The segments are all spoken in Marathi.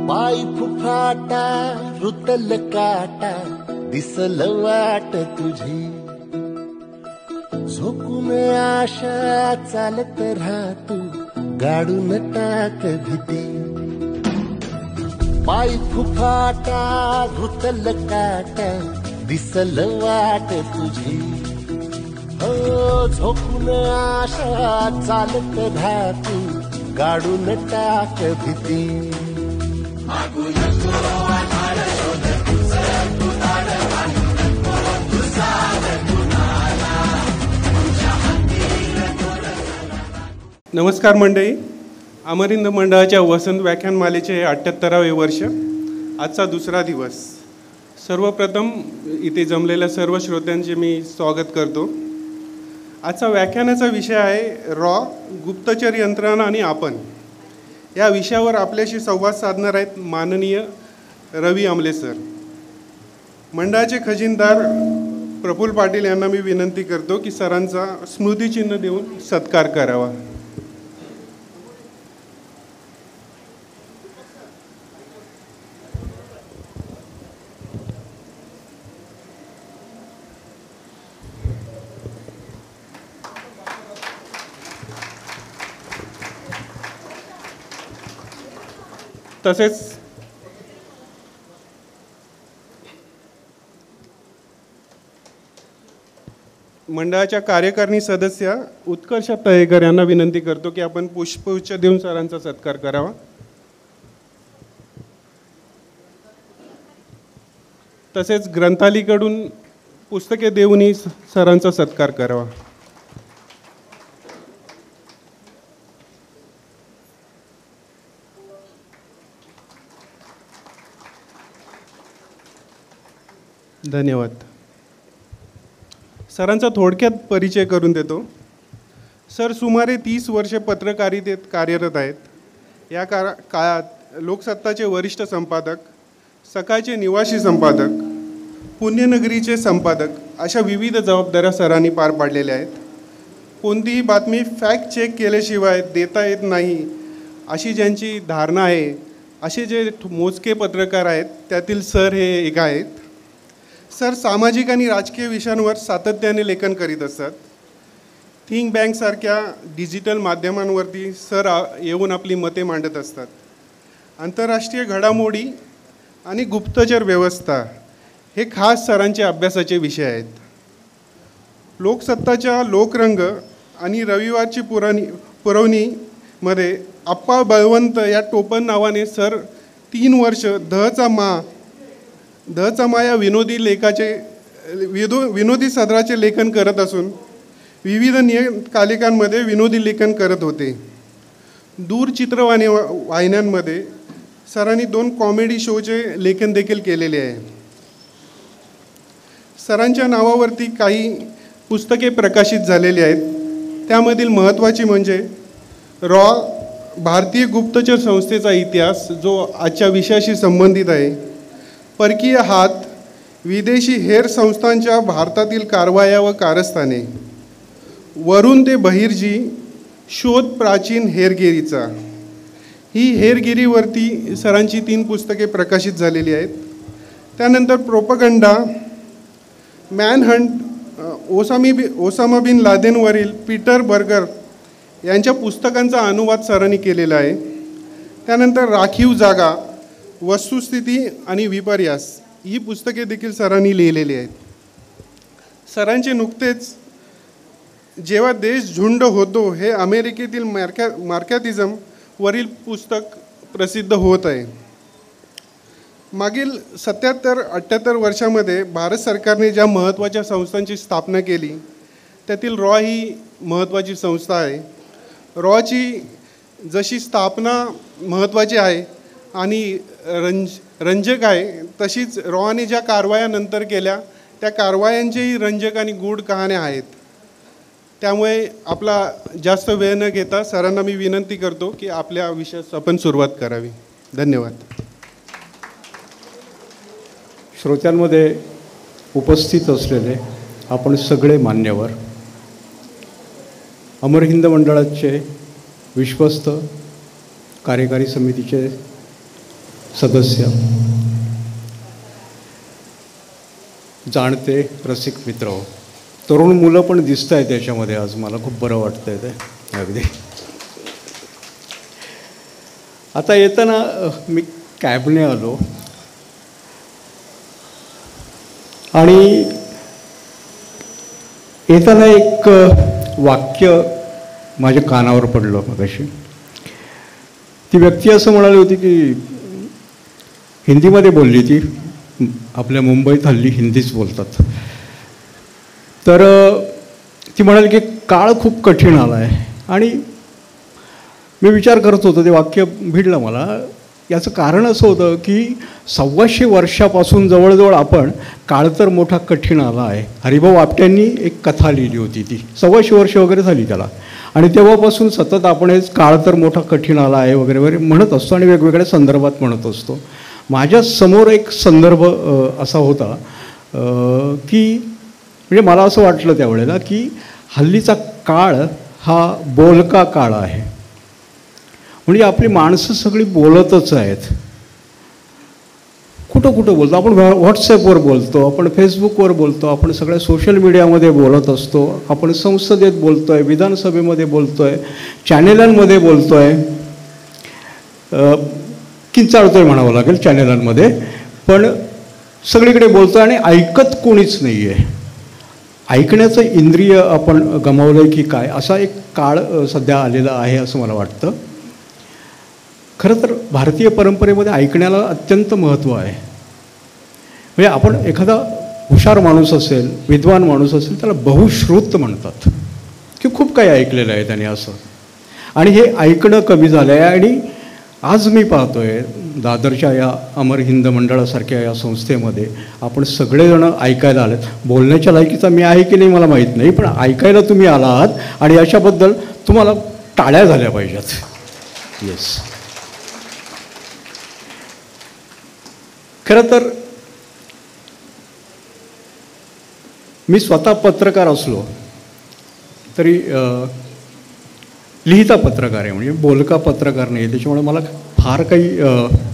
पाय फुफाटा रुतल काटा दिसल वाट तुझी झोकून आशा चालत राहतू गाडून टाक भीती पाय फुफाटा रुतल काटा दिसल वाट तुझी हो झोकून आशा चालत राहतू गाडून टाक भीती नमस्कार मंडळी, अमरिंद मंडळाच्या वसंत व्याख्यानमालेचे हे 78वे वर्ष, आजचा दुसरा दिवस. सर्वप्रथम इथे जमलेल्या सर्व श्रोत्यांचे मी स्वागत करतो. आजचा व्याख्यानाचा विषय आहे गुप्तचर यंत्रणा आणि आपण. या विषयावर आपल्याशी संवाद साधणार आहेत माननीय रवी आमले सर. मंडळाचे खजिनदार प्रफुल्ल पाटील यांना मी विनंती करतो की सरांचा स्मृतिचिन्ह देऊन सत्कार करावा. तसेच मंडळाच्या कार्यकारिणी सदस्य उत्कर्ष तळेकर यांना विनंती करतो की आपण पुष्पगुच्छ देऊन सरांचा सत्कार करावा. तसेच ग्रंथालयाकडून पुस्तके देऊनही सरांचा सत्कार करावा. धन्यवाद. सरांचा थोडक्यात परिचय करून देतो. सर सुमारे 30 वर्षे पत्रकारितेत कार्यरत आहेत. या काळात लोकसत्ताचे वरिष्ठ संपादक, सकाळचे निवासी संपादक, पुण्यनगरीचे संपादक अशा विविध जबाबदाऱ्या सरांनी पार पाडलेल्या आहेत. कोणतीही बातमी फॅक्ट चेक केल्याशिवाय देता येत नाही अशी ज्यांची धारणा आहे, असे जे मोजके पत्रकार आहेत त्यातील सर हे एक आहेत. सर सामाजिक आणि राजकीय विषयांवर सातत्याने लेखन करीत असतात. थिंक बँकसारख्या डिजिटल माध्यमांवरती सर येऊन आपली मते मांडत असतात. आंतरराष्ट्रीय घडामोडी आणि गुप्तचर व्यवस्था हे खास सरांचे अभ्यासाचे विषय आहेत. लोकसत्ताच्या लोकरंग आणि रविवारची पुरवणीमध्ये आप्पा बळवंत या टोपण नावाने सर 3 वर्ष दहचा मा या विनोदी सदराचे लेखन करत असून विविध नियतकालिकांमध्ये विनोदी लेखन करत होते. दूरचित्रवाणी वाहिन्यांमध्ये सरांनी 2 कॉमेडी शोचे लेखन देखील केलेले आहे. सरांच्या नावावरती काही पुस्तके प्रकाशित झालेली आहेत. त्यामधील महत्त्वाची म्हणजे भारतीय गुप्तचर संस्थेचा इतिहास, जो आजच्या विषयाशी संबंधित आहे. परकीय हात, विदेशी हेर संस्थांच्या भारतातील कारवाया व कारस्थाने, वरून ते बहिर्जी, शोध प्राचीन हेरगिरीचा. ही हेरगिरीवरती सरांची 3 पुस्तके प्रकाशित झालेली आहेत. त्यानंतर प्रोपगंडा, मॅनहंट, ओसामा बिन लादेनवरील पीटर बर्गर यांच्या पुस्तकांचा अनुवाद सरांनी केलेला आहे. त्यानंतर राखीव जागा, वस्तुस्थिती आणि विपर्यास ही पुस्तके देखील सरांनी लिहिलेली आहेत. सरांचे नुकतेच जेव्हा देश झुंड होतो हे अमेरिकेतील मार्क्सिझम वरील पुस्तक प्रसिद्ध होत आहे. मागील 77-78 वर्षामध्ये भारत सरकारने ज्या महत्त्वाच्या संस्थांची स्थापना केली त्यातील ही महत्त्वाची संस्था आहे. ची जशी स्थापना महत्त्वाची आहे आणि रंजक आहे, तशीच रॉने ज्या कारवाया नंतर केल्या त्या कारवायांचेही रंजक आणि गूढ कहाण्या आहेत. त्यामुळे आपला जास्त वेळ न घेता सरांना मी विनंती करतो की आपल्या विषयास आपण सुरुवात करावी. धन्यवाद. श्रोत्यांमध्ये उपस्थित असलेले आपण सगळे मान्यवर, अमर हिंद मंडळाचे विश्वस्त, कार्यकारी समितीचे सदस्य, जाणते रसिक मित्र, तरुण मुलं पण दिसत आहेत त्याच्यामध्ये. आज मला खूप बरं वाटतंय ते अगदी. आता येताना मी कॅबने आलो आणि येताना एक वाक्य माझ्या कानावर पडलं मगाशी. ती व्यक्ती असं म्हणाली होती की हिंदीमध्ये बोलली, ती आपल्या मुंबईत हल्ली हिंदीच बोलतात. तर ती म्हणाली की काळ खूप कठीण आला आहे. आणि मी विचार करत होतो, ते वाक्य भिडलं मला. याचं कारण असं होतं की 125 वर्षापासून जवळजवळ आपण काळ तर मोठा कठीण आला आहे. हरिभाऊ आपट्यांनी एक कथा लिहिली होती, ती 125 वर्ष वगैरे झाली त्याला. आणि तेव्हापासून सतत आपण हेच काळ तर मोठा कठीण आला आहे वगैरे वगैरे म्हणत असतो आणि वेगवेगळ्या संदर्भात म्हणत असतो. माझ्या समोर एक संदर्भ असा होता की म्हणजे मला असं वाटलं त्यावेळेला की हल्लीचा काळ हा बोलका काळ आहे. म्हणजे आपली माणसं सगळी बोलतच आहेत. कुठं कुठं बोलतो आपण, व्हॉट्सॲपवर बोलतो, आपण फेसबुकवर बोलतो, आपण सगळ्या सोशल मीडियामध्ये बोलत असतो, आपण संसदेत बोलतो आहे, विधानसभेमध्ये बोलतो आहे, चॅनेलांमध्ये बोलतो आहे, किंचाळतो आहे म्हणावं लागेल चॅनेलांमध्ये, पण सगळीकडे बोलतो आणि ऐकत कोणीच नाही आहे. ऐकण्याचं इंद्रिय आपण गमावलं आहे की काय, असा एक काळ सध्या आलेला आहे असं मला वाटतं. खरं तर भारतीय परंपरेमध्ये ऐकण्याला अत्यंत महत्त्व आहे. म्हणजे आपण एखादा हुशार माणूस असेल, विद्वान माणूस असेल, त्याला बहुश्रुत म्हणतात की खूप काही ऐकलेलं आहे त्याने असं. आणि हे ऐकणं कमी झालं आहे. आणि आज मी पाहतो आहे दादरच्या या अमर हिंद मंडळासारख्या या संस्थेमध्ये आपण सगळेजण ऐकायला आलेत. बोलण्याच्या लायकीचा मी आहे की नाही मला माहीत नाही, पण ऐकायला तुम्ही आला आहात आणि याच्याबद्दल तुम्हाला टाळ्या झाल्या पाहिजेत. येस. खरं तर मी स्वतः पत्रकार असलो तरी लिहिता पत्रकार आहे, म्हणजे बोलका पत्रकार नाही आहे. त्याच्यामुळे मला फार काही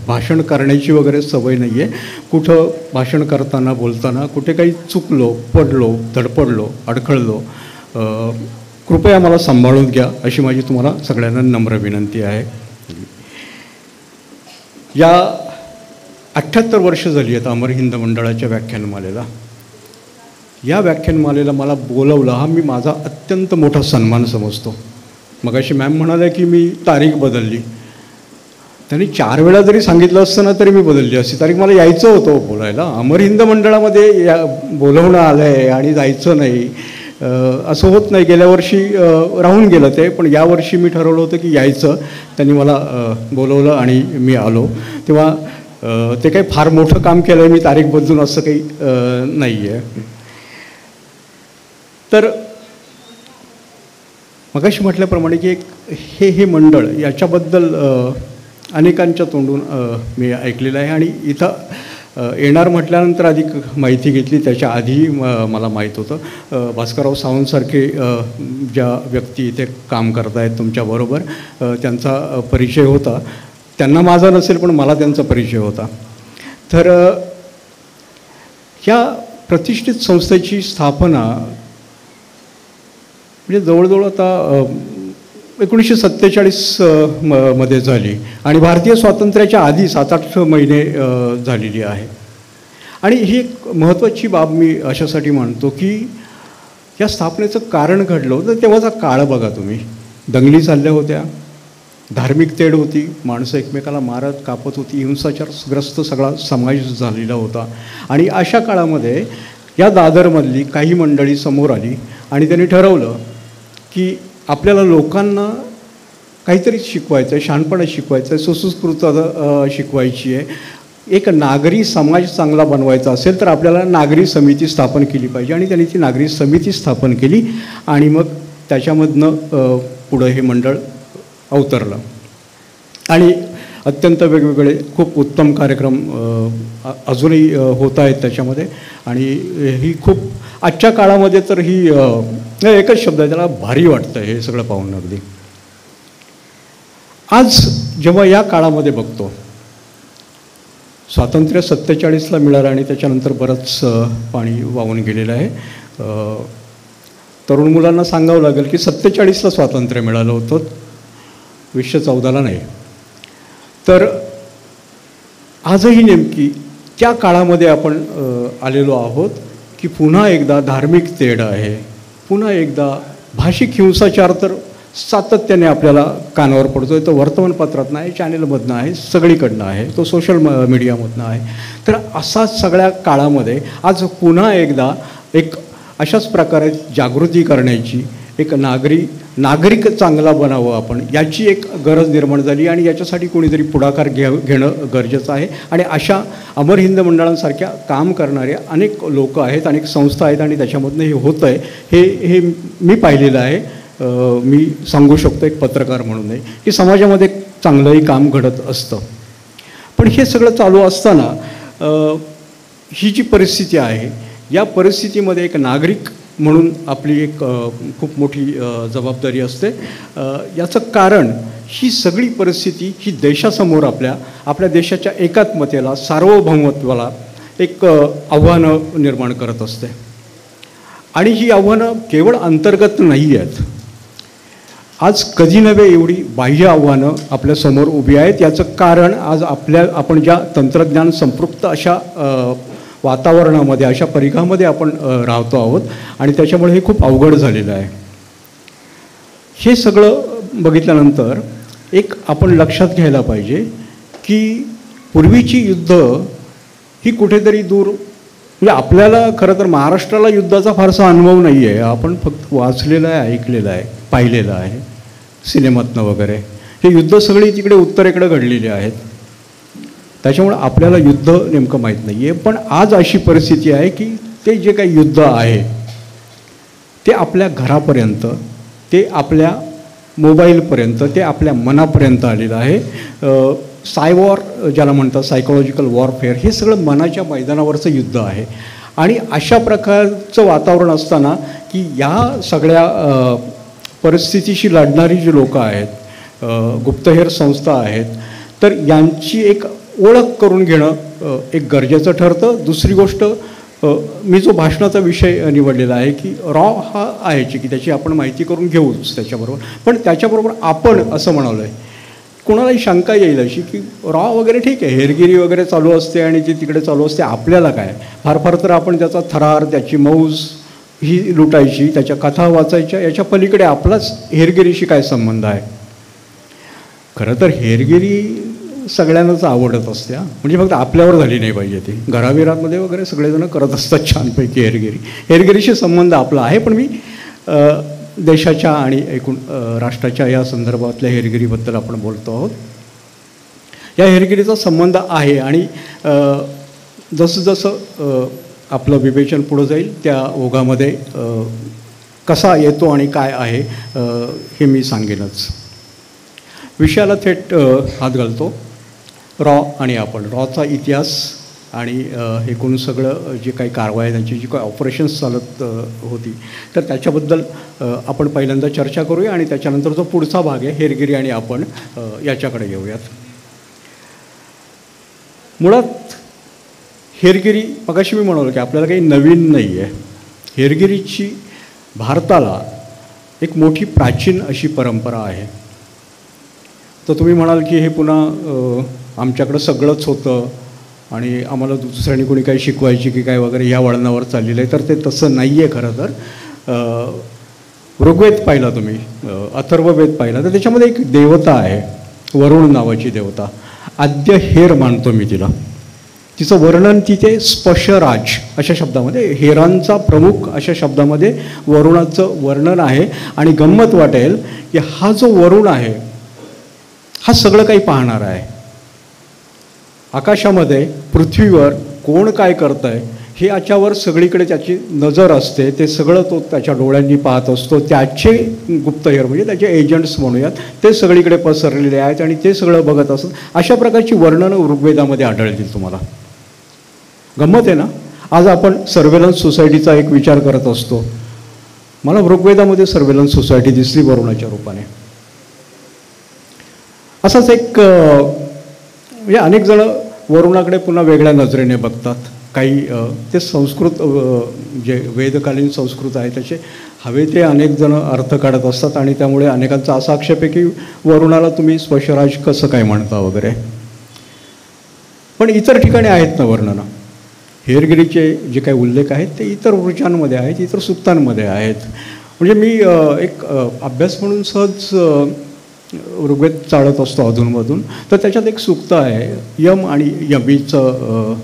भाषण करण्याची वगैरे सवय नाही आहे. कुठं भाषण करताना बोलताना कुठे काही चुकलो, पडलो, धडपडलो, अडखळलो, कृपया मला सांभाळून घ्या अशी माझी तुम्हाला सगळ्यांना नम्र विनंती आहे. या 78 वर्ष झाली आहेत अमर हिंद मंडळाच्या व्याख्यानमालेला. या व्याख्यानमालेला मला बोलवलं हा मी माझा अत्यंत मोठा सन्मान समजतो. मगाशी मॅम म्हणाल्या की मी तारीख बदलली. त्यांनी 4 वेळा जरी सांगितलं असतं ना तरी मी बदलली असती तारीख. मला यायचं होतं बोलायला. अमर हिंद मंडळामध्ये बोलवणं आलं आहे आणि जायचं नाही असं होत नाही. गेल्या वर्षी राहून गेलं ते, पण यावर्षी मी ठरवलं होतं की यायचं. त्यांनी मला बोलवलं आणि मी आलो. तेव्हा ते काही फार मोठं काम केलं आहे मी तारीख बदलून असं काही नाही आहे. तर मगाशी म्हटल्याप्रमाणे की हे मंडळ याच्याबद्दल अनेकांच्या तोंडून मी ऐकलेलं आहे. आणि इथं येणार म्हटल्यानंतर अधिक माहिती घेतली. त्याच्या आधी मला माहीत होतं. भास्करराव सावंतसारखे ज्या व्यक्ती इथे काम करत आहेत तुमच्याबरोबर, त्यांचा परिचय होता. त्यांना माझा नसेल पण मला त्यांचा परिचय होता. तर ह्या प्रतिष्ठित संस्थेची स्थापना म्हणजे जवळजवळ आता 1947 मध्ये झाली आणि भारतीय स्वातंत्र्याच्या आधी 7-8 महिने झालेली आहे. आणि ही एक महत्त्वाची बाब मी अशासाठी मानतो की या स्थापनेचं कारण घडलं होतं तेव्हाचा काळ बघा तुम्ही. दंगली चालल्या होत्या, धार्मिक तेढ होती, माणसं एकमेकाला मारत कापत होती, हिंसाचारग्रस्त सगळा समाज झालेला होता. आणि अशा काळामध्ये या दादरमधली काही मंडळी समोर आली आणि त्यांनी ठरवलं की आपल्याला लोकांना काहीतरी शिकवायचं आहे, शहाणपणा शिकवायचं आहे, सुसंस्कृतता शिकवायची आहे. एक नागरी समाज चांगला बनवायचा असेल तर आपल्याला नागरी समिती स्थापन केली पाहिजे. आणि त्यांनी ती नागरी समिती स्थापन केली आणि मग त्याच्यामधनं पुढं हे मंडळ अवतरलं आणि अत्यंत वेगवेगळे खूप उत्तम कार्यक्रम अजूनही होत आहेत त्याच्यामध्ये. आणि ही खूप आजच्या काळामध्ये तर ही एकच शब्द आहे, त्याला भारी वाटतं हे सगळं पाहून. अगदी आज जेव्हा या काळामध्ये बघतो, स्वातंत्र्य 47ला मिळालं आणि त्याच्यानंतर बरंच पाणी वाहून गेलेलं आहे. तरुण मुलांना सांगावं लागेल की 47ला स्वातंत्र्य मिळालं होतं, 2014ला नाही. तर आजही नेमकी त्या काळामध्ये आपण आलेलो आहोत की पुन्हा एकदा धार्मिक तेढ आहे, पुन्हा एकदा भाषिक हिंसाचार तर सातत्याने आपल्याला कानावर पडतो आहे. तो वर्तमानपत्रातनं आहे, चॅनेलमधनं आहे, सगळीकडनं आहे, तो सोशल मीडियामधनं आहे. तर असा सगळ्या काळामध्ये आज पुन्हा एकदा एक अशाच प्रकारे जागृती करण्याची, एक नागरिक चांगला बनावं आपण, याची एक गरज निर्माण झाली आणि याच्यासाठी कोणीतरी पुढाकार घेणं गरजेचं आहे. आणि अशा अमर हिंद मंडळांसारख्या काम करणारे अनेक लोक आहेत, अनेक संस्था आहेत आणि त्याच्यामधनं हे होतं आहे. हे मी पाहिलेलं आहे. मी सांगू शकतो एक पत्रकार म्हणून नाही की समाजामध्ये चांगलंही काम घडत असतं. पण हे सगळं चालू असताना ही जी परिस्थिती आहे, या परिस्थितीमध्ये एक नागरिक म्हणून आपली एक खूप मोठी जबाबदारी असते. याचं कारण ही सगळी परिस्थिती ही देशासमोर आपल्या देशाच्या एकात्मतेला, सार्वभौमत्वाला एक आव्हानं निर्माण करत असते. आणि ही आव्हानं केवळ अंतर्गत नाही आहेत. आज कधी नव्हे एवढी बाह्य आव्हानं आपल्यासमोर उभी आहेत. याचं कारण आज आपण ज्या तंत्रज्ञान संपृक्त अशा वातावरणामध्ये, अशा परिघामध्ये आपण राहतो आहोत आणि त्याच्यामुळे हे खूप अवघड झालेलं आहे. हे सगळं बघितल्यानंतर एक आपण लक्षात घ्यायला पाहिजे की पूर्वीची युद्ध ही कुठेतरी दूर, म्हणजे आपल्याला खरं तर महाराष्ट्राला युद्धाचा फारसा अनुभव नाही आहे. आपण फक्त वाचलेलं आहे, ऐकलेलं आहे, पाहिलेलं आहे सिनेमातनं वगैरे. हे युद्ध सगळी तिकडे उत्तरेकडे घडलेली आहेत, त्याच्यामुळे आपल्याला युद्ध नेमकं माहीत नाही आहे. पण आज अशी परिस्थिती आहे की ते जे काही युद्ध आहे ते आपल्या घरापर्यंत, ते आपल्या मोबाईलपर्यंत, ते आपल्या मनापर्यंत आलेलं आहे. सायवॉर ज्याला म्हणतात, सायकोलॉजिकल वॉरफेअर, हे सगळं मनाच्या मैदानावरचं युद्ध आहे. आणि अशा प्रकारचं वातावरण असताना की या सगळ्या परिस्थितीशी लढणारी जी लोकं आहेत, गुप्तहेर संस्था आहेत, तर यांची एक ओळख करून घेणं एक गरजेचं ठरतं. दुसरी गोष्ट, मी जो भाषणाचा विषय निवडलेला आहे की रॉ हा आहे की त्याची आपण माहिती करून घेऊच त्याच्याबरोबर, पण त्याच्याबरोबर आपण असं म्हणालो आहे, कोणालाही शंका येईल अशी की रॉ वगैरे ठीक आहे, हेरगिरी वगैरे चालू असते आणि ती तिकडे चालू असते, आपल्याला काय, फार तर आपण त्याचा थरार, त्याची मौज ही लुटायची, त्याच्या कथा वाचायच्या, याच्या पलीकडे आपलाच हेरगिरीशी काय संबंध आहे. खरं तर हेरगिरी सगळ्यांनाच आवडत असते, म्हणजे फक्त आपल्यावर झाली नाही पाहिजे. ती घराबिरामध्ये वगैरे सगळेजण करत असतात छानपैकी हेरगिरीशी संबंध आपला आहे. पण मी देशाच्या आणि एकूण राष्ट्राच्या या संदर्भातल्या हेरगिरीबद्दल आपण बोलतो आहोत. या हेरगिरीचा संबंध आहे आणि जसं आपलं विवेचन पुढं जाईल त्या ओघामध्ये कसा येतो आणि काय आहे हे मी सांगेनच. विषयाला थेट हात घालतो. रॉ आणि आपण, रॉचा इतिहास आणि एकूण सगळं जे काही कारवाई, त्यांची जी काही ऑपरेशन्स चालत होती, तर त्याच्याबद्दल आपण पहिल्यांदा चर्चा करूया आणि त्याच्यानंतर जो पुढचा भाग आहे हेरगिरी आणि आपण याच्याकडे येऊयात. मुळात हेरगिरी, मगाशी मी म्हणालो की आपल्याला काही नवीन नाही आहे. हेरगिरीची भारताला एक मोठी प्राचीन अशी परंपरा आहे. तर तुम्ही म्हणाल की हे पुन्हा आमच्याकडं सगळंच होतं आणि आम्हाला दुसऱ्याने कोणी काही शिकवायची की काय वगैरे ह्या वळणावर चाललेलं आहे, तर ते तसं नाही आहे. खरं तर ऋग्वेद पाहिला तुम्ही, अथर्ववेद पाहिला, तर त्याच्यामध्ये एक देवता आहे, वरुण नावाची देवता. आद्य हेर मानतो मी तिला. तिचं वर्णन तिथे स्पशराज अशा शब्दामध्ये, हेरांचा प्रमुख अशा शब्दामध्ये वरुणाचं वर्णन आहे. आणि गंमत वाटेल की हा जो वरुण आहे हा सगळं काही पाहणार आहे. आकाशामध्ये, पृथ्वीवर कोण काय करतं आहे हे याच्यावर सगळीकडे त्याची नजर असते, ते सगळं तो त्याच्या डोळ्यांनी पाहत असतो. त्याचे गुप्तहेर म्हणजे त्याचे एजंट्स म्हणूयात ते सगळीकडे पसरलेले आहेत आणि ते सगळं बघत असतात. अशा प्रकारची वर्णनं ऋग्वेदामध्ये आढळतील तुम्हाला. गंमत आहे ना. आज आपण सर्व्हेलन्स सोसायटीचा एक विचार करत असतो. मला ऋग्वेदामध्ये सर्व्हेलन्स सोसायटी दिसली वरुणाच्या रूपाने. असाच एक म्हणजे अनेक जण वरुणाकडे पुन्हा वेगळ्या नजरेने बघतात. काही ते संस्कृत जे वेदकालीन संस्कृत आहे त्याचे हवे ते अनेक जण अर्थ काढत असतात आणि त्यामुळे अनेकांचा असा आक्षेप आहे की वरुणाला तुम्ही स्पर्शराज कसं काय म्हणता वगैरे. पण इतर ठिकाणी आहेत ना वर्णनं. हेरगिरीचे जे काही उल्लेख आहेत ते इतर वृचांमध्ये आहेत, इतर सुक्तांमध्ये आहेत. म्हणजे मी एक अभ्यास म्हणून सहज ऋग्वेद चाळत असतो अधूनमधून, तर त्याच्यात एक सुक्त आहे यम आणि यमीचं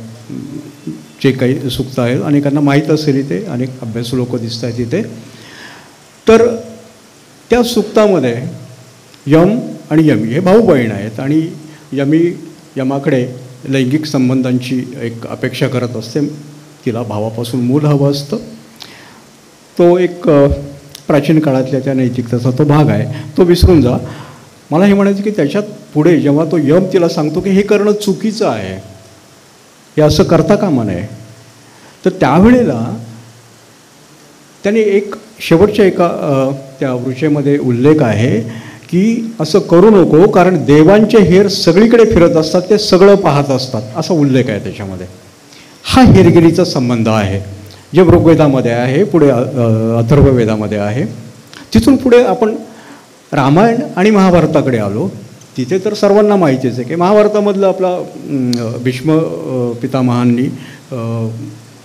जे काही सुक्त आहे. अनेकांना माहीत असेल इथे, अनेक अभ्यासू लोक दिसत आहेत इथे. तर त्या सुक्तामध्ये यम आणि यमी हे भाऊ बहीण आहेत आणि यमी यमाकडे लैंगिक संबंधांची एक अपेक्षा करत असते. तिला भावापासून मूल हवं असतं. तो एक प्राचीन काळातल्या त्या नैतिकतेचा तो भाग आहे, तो विसरून जा. मला हे म्हणायचं की त्याच्यात पुढे जेव्हा तो यम तिला सांगतो की हे करणं चुकीचं आहे, हे असं करता कामा नये, तर त्यावेळेला त्याने एक शेवटच्या एका त्या वृक्षेमध्ये उल्लेख आहे की असं करू नको कारण देवांचे हेर सगळीकडे फिरत असतात, ते सगळं पाहत असतात, असा उल्लेख आहे त्याच्यामध्ये. हा हेरगिरीचा संबंध आहे जे ऋग्वेदामध्ये आहे, पुढे अथर्ववेदामध्ये आहे. तिथून पुढे आपण रामायण आणि महाभारताकडे आलो. तिथे तर सर्वांना माहितीच आहे की महाभारतामधलं आपला भीष्म पितामहांनी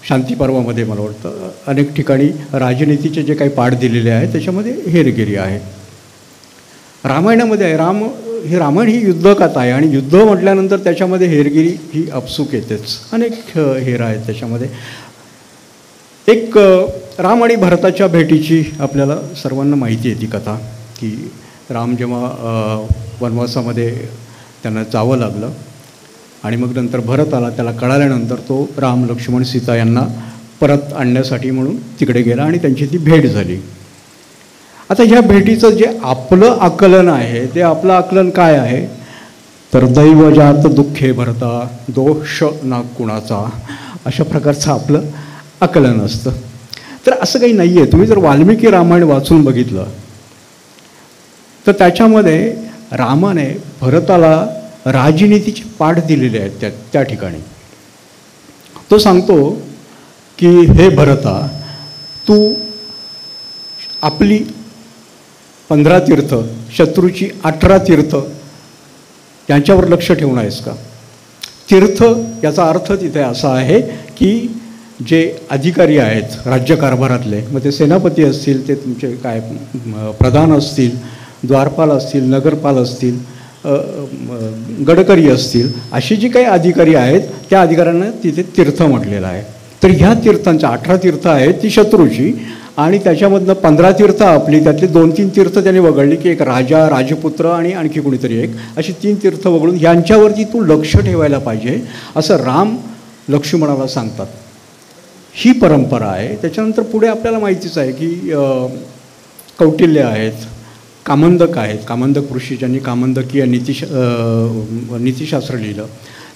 शांतीपर्वामध्ये मला वाटतं अनेक ठिकाणी राजनीतीचे जे काही पाठ दिलेले आहेत त्याच्यामध्ये हेरगिरी आहे. रामायणामध्ये आहे हे रामायण ही युद्धकथा आहे आणि युद्ध म्हटल्यानंतर त्याच्यामध्ये हेरगिरी ही अपसूक येतेच. अनेक हेर आहेत त्याच्यामध्ये. एक राम आणि भरताच्या भेटीची आपल्याला सर्वांना माहिती आहे ती कथा की राम जेव्हा वनवासामध्ये त्यांना जावं लागलं आणि मग नंतर भरत आला, त्याला कळाल्यानंतर तो राम लक्ष्मण सीता यांना परत आणण्यासाठी म्हणून तिकडे गेला आणि त्यांची ती भेट झाली. आता ह्या भेटीचं जे आपलं आकलन आहे ते आपलं आकलन काय आहे तर दैवजात दुःखे भरता दोष ना कुणाचा, अशा प्रकारचं आपलं आकलन असतं. तर असं काही नाही आहे. तुम्ही जर वाल्मिकी रामायण वाचून बघितलं तर त्याच्यामध्ये रामाने भरताला राजनीतीचे पाठ दिलेले आहेत. त्या ठिकाणी तो सांगतो की हे भरता, तू आपली 15 तीर्थ, शत्रूची 18 तीर्थ यांच्यावर लक्ष ठेवून आहेस का? तीर्थ याचा अर्थ तिथे असा आहे की जे अधिकारी आहेत राज्यकारभारातले, मग ते सेनापती असतील, ते तुमचे काय प्रधान असतील, द्वारपाल असतील, नगरपाल असतील, गडकरी असतील, असे जे काही अधिकारी आहेत त्या अधिकाऱ्यांना तिथे तीर्थ म्हटलेलं आहे. तर ह्या तीर्थांच्या 18 तीर्थ आहेत ती शत्रूची आणि त्याच्यामधनं 15 तीर्थ आपली, त्यातली 2-3 तीर्थ त्यांनी वगळली की एक राजा, राजपुत्र आणि आणखी कुणीतरी एक, अशी 3 तीर्थ वगळून यांच्यावरती तू लक्ष ठेवायला पाहिजे असं राम लक्ष्मणाला सांगतात. ही परंपरा आहे. त्याच्यानंतर पुढे आपल्याला माहितीच आहे की कौटिल्य आहेत, कामंदक आहेत, कामंदक ऋषी ज्यांनी कामंदकीय नीतिशास्त्र लिहिलं,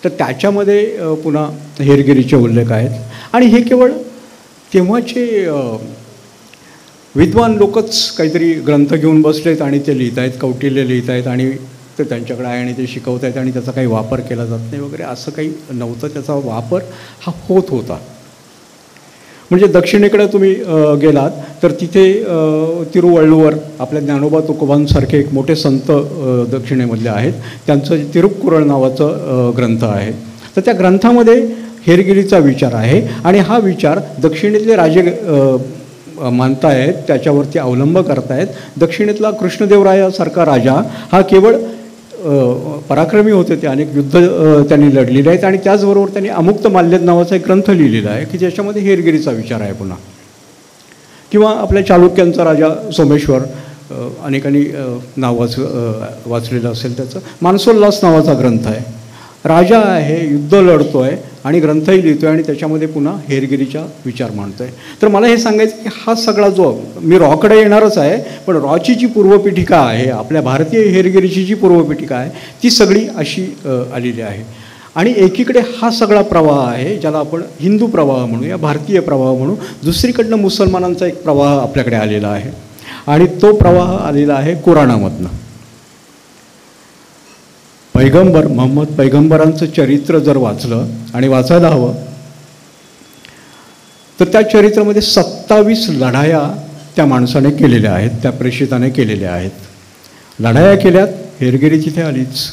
तर त्याच्यामध्ये पुन्हा हेरगिरीचे उल्लेख आहेत. आणि हे केवळ तेव्हाचे विद्वान लोकच काहीतरी ग्रंथ घेऊन बसलेत आणि ते लिहित आहेत, कौटिल्य लिहित आहेत आणि ते त्यांच्याकडे आहे आणि ते शिकवत आहेत आणि त्याचा काही वापर केला जात नाही वगैरे, असं काही नव्हतं. त्याचा वापर हा होत होता. म्हणजे दक्षिणेकडे तुम्ही गेलात तर तिथे तिरुवळ्ळूवर आपल्या ज्ञानोबा तुकोबांसारखे एक मोठे संत दक्षिणेमधले आहेत, त्यांचं तिरुक्कुरळ नावाचं ग्रंथ आहे. तर त्या ग्रंथामध्ये हेरगिरीचा विचार आहे आणि हा विचार दक्षिणेतले राजे मानतायत, त्याच्यावरती अवलंब करतायत. दक्षिणेतला कृष्णदेवरायासारखा राजा हा केवळ पराक्रमी होते, ते अनेक युद्ध त्यांनी लढलेले आहेत आणि त्याचबरोबर त्यांनी अमुक्त माल्यद नावाचा एक ग्रंथ लिहिलेला आहे की ज्याच्यामध्ये हेरगिरीचा विचार आहे पुन्हा. किंवा आपल्या चालुक्यांचा राजा सोमेश्वर, अनेकांनी नाव वाचलेलं असेल त्याचं, मानसोल्लास नावाचा ग्रंथ आहे. राजा आहे, युद्ध लढतो आहे आणि ग्रंथही लिहितो आहे आणि त्याच्यामध्ये पुन्हा हेरगिरीचा विचार मांडतो आहे. तर मला हे सांगायचं की हा सगळा जो मी रॉकडे येणारच आहे, पण रॉची जी पूर्वपीठिका आहे, आपल्या भारतीय हेरगिरीची जी पूर्वपीठिका आहे ती सगळी अशी आलेली आहे. आणि एकीकडे हा सगळा प्रवाह आहे ज्याला आपण हिंदू प्रवाह म्हणू या भारतीय प्रवाह म्हणू, दुसरीकडनं मुसलमानांचा एक प्रवाह आपल्याकडे आलेला आहे आणि तो प्रवाह आलेला आहे कुराणामधनं. पैगंबर मोहम्मद पैगंबरांचं चरित्र जर वाचलं आणि वाचायला हवं तर त्या चरित्रामध्ये 27 लढाया त्या माणसाने केलेल्या आहेत, त्या प्रेषिताने केलेल्या आहेत. लढाया केल्यात, हेरगिरी तिथे आलीच.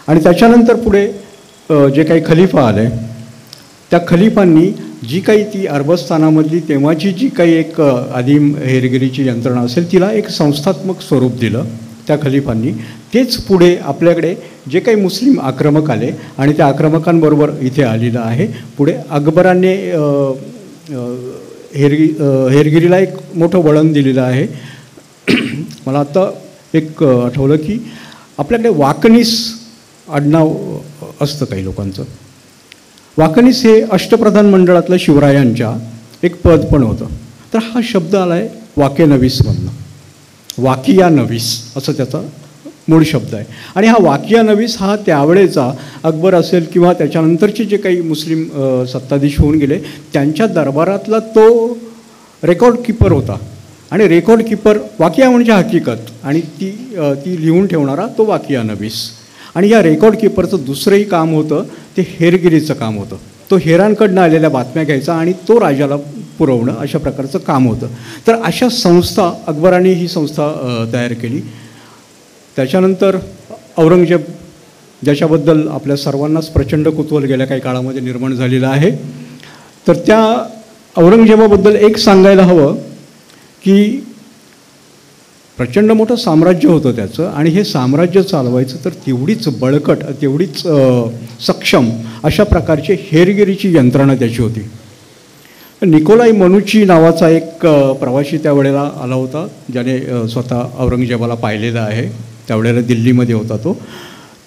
आणि त्याच्यानंतर पुढे जे काही खलिफा आले त्या खलिफांनी जी काही ती अरबस्थानामधली तेव्हाची जी काही एक आदिम हेरगिरीची यंत्रणा असेल तिला एक संस्थात्मक स्वरूप दिलं त्या खलिफांनी. तेच पुढे आपल्याकडे जे काही मुस्लिम आक्रमक आले आणि त्या आक्रमकांबरोबर इथे आलेलं आहे. पुढे अकबराने हेरगिरीला एक मोठं वळण दिलेलं आहे. मला आता एक आठवलं की आपल्याकडे वाकनीस आडनाव असतं काही लोकांचं. वाकनीस हे अष्टप्रधान मंडळातलं शिवरायांच्या एक पद पण होतं. तर हा शब्द आला आहे वाकेनवीसमधनं. वाकिया नवीस असं त्याचा मूळ शब्द आहे. आणि हा वाकिया नवीस हा त्यावेळेचा अकबर असेल किंवा त्याच्यानंतरचे जे काही मुस्लिम सत्ताधीश होऊन गेले त्यांच्या दरबारातला तो रेकॉर्ड कीपर होता. आणि रेकॉर्ड कीपर वाकिया म्हणजे हकीकत आणि ती लिहून ठेवणारा तो वाकिया नवीस. आणि या रेकॉर्ड कीपरचं दुसरंही काम होतं ते हेरगिरीचं काम होतं. तो हेरांकडनं आलेल्या बातम्या घ्यायचा आणि तो राजाला पुरवणं अशा प्रकारचं काम होतं. तर अशा संस्था अकबराने ही संस्था तयार केली. त्याच्यानंतर औरंगजेब ज्याच्याबद्दल आपल्या सर्वांनाच प्रचंड कुतूहल गेल्या काही काळामध्ये निर्माण झालेलं आहे. तर त्या औरंगजेबाबद्दल एक सांगायला हवं की प्रचंड मोठं साम्राज्य होतं त्याचं आणि हे साम्राज्य चालवायचं तर तेवढीच बळकट तेवढीच सक्षम अशा प्रकारची हेरगिरीची यंत्रणा त्याची होती. निकोलाई मनुची नावाचा एक प्रवासी त्यावेळेला आला होता ज्याने स्वतः औरंगजेबाला पाहिलेलं आहे. त्यावेळेला दिल्लीमध्ये होता तो.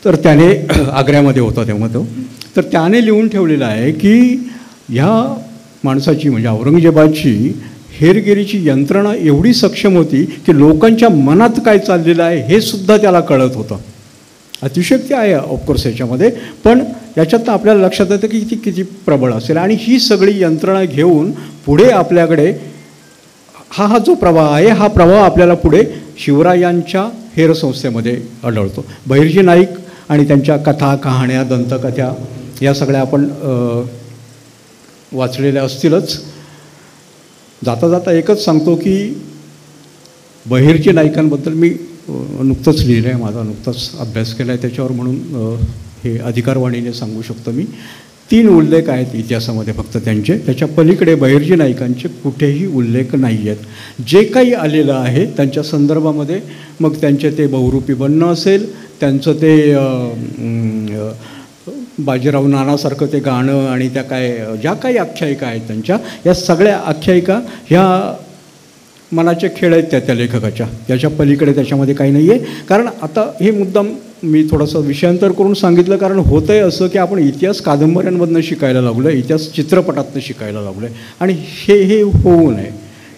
तर त्याने आग्र्यामध्ये होता तेव्हा तो. तर त्याने लिहून ठेवलेलं आहे की ह्या माणसाची म्हणजे औरंगजेबाची हेरगिरीची यंत्रणा एवढी सक्षम होती की लोकांच्या मनात काय चाललेलं आहे हे सुद्धा त्याला कळत होतं. अतिशयोक्ती आहे ऑफकोर्स याच्यामध्ये, पण याच्यात आपल्याला लक्षात येतं की ती किती प्रबळ असेल. आणि ही सगळी यंत्रणा घेऊन पुढे आपल्याकडे हा जो प्रवाह आहे हा प्रवाह आपल्याला पुढे शिवरायांच्या हेरसंस्थेमध्ये आढळतो. बहिर्जी नाईक आणि त्यांच्या कथा कहाण्या दंतकथा या सगळ्या आपण वाचलेल्या असतीलच. जाता जाता एकच सांगतो की बहिर्जी नाईकांबद्दल मी नुकतंच लिहिलं आहे, माझा नुकताच अभ्यास केला आहे त्याच्यावर, म्हणून हे अधिकारवाणीने सांगू शकतो मी. 3 उल्लेख आहेत इतिहासामध्ये फक्त त्यांचे. त्याच्या पलीकडे बहिर्जी नाईकांचे कुठेही उल्लेख नाही आहेत. जे काही आलेलं आहे त्यांच्या संदर्भामध्ये मग त्यांचे ते बहुरूपी बनणं असेल, त्यांचं ते बाजीराव नानासारखं ते गाणं आणि त्या ज्या काही आख्यायिका आहेत त्यांच्या, या सगळ्या आख्यायिका ह्या मनाचे खेळ आहेत त्या लेखकाच्या. याच्या पलीकडे त्याच्यामध्ये काही नाही आहे. कारण आता हे मुद्दाम मी थोडंसं विषयांतर करून सांगितलं कारण होतं आहे असं की आपण इतिहास कादंबऱ्यांमधनं शिकायला लागलो आहे, इतिहास चित्रपटातनं शिकायला लागलो आहे. आणि हे होऊ नये.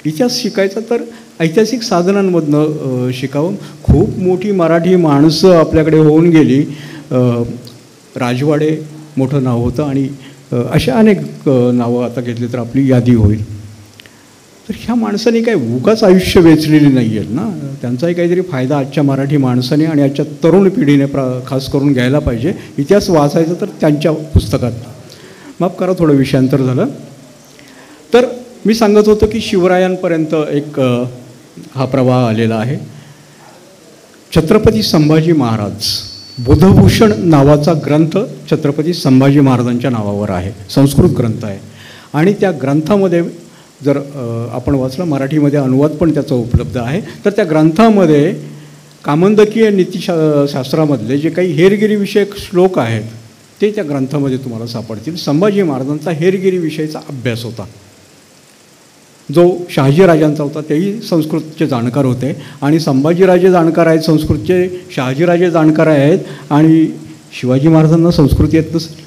इतिहास शिकायचा तर ऐतिहासिक साधनांमधनं शिकावं. खूप मोठी मराठी माणसं आपल्याकडे होऊन गेली. राजवाडे मोठं नाव होतं आणि अशा अनेक नावं आता घेतली तर आपली यादी होईल. तर ह्या माणसांनी काय उगाच आयुष्य वेचलेली नाही आहेत ना. त्यांचाही काहीतरी फायदा आजच्या मराठी माणसाने आणि आजच्या तरुण पिढीने खास करून घ्यायला पाहिजे. इतिहास वाचायचा तर त्यांच्या पुस्तकात. माफ करा थोडं विषयांतर झालं. तर मी सांगत होतो की शिवरायांपर्यंत एक हा प्रवाह आलेला आहे. छत्रपती संभाजी महाराज बुधभूषण नावाचा ग्रंथ छत्रपती संभाजी महाराजांच्या नावावर आहे. संस्कृत ग्रंथ आहे आणि त्या ग्रंथामध्ये जर आपण वाचलं, मराठीमध्ये अनुवाद पण त्याचा उपलब्ध आहे. तर त्या ग्रंथामध्ये कामंदकीय नीतिशास्त्रामधले जे काही हेरगिरीविषयक श्लोक आहेत ते त्या ग्रंथामध्ये तुम्हाला सापडतील. संभाजी महाराजांचा हेरगिरीविषयीचा अभ्यास होता जो शहाजीराजांचा होता. तेही संस्कृतचे जाणकार होते आणि संभाजीराजे जाणकार आहेत संस्कृतचे, शहाजीराजे जाणकार आहेत आणि शिवाजी महाराजांना संस्कृती येत नसेल?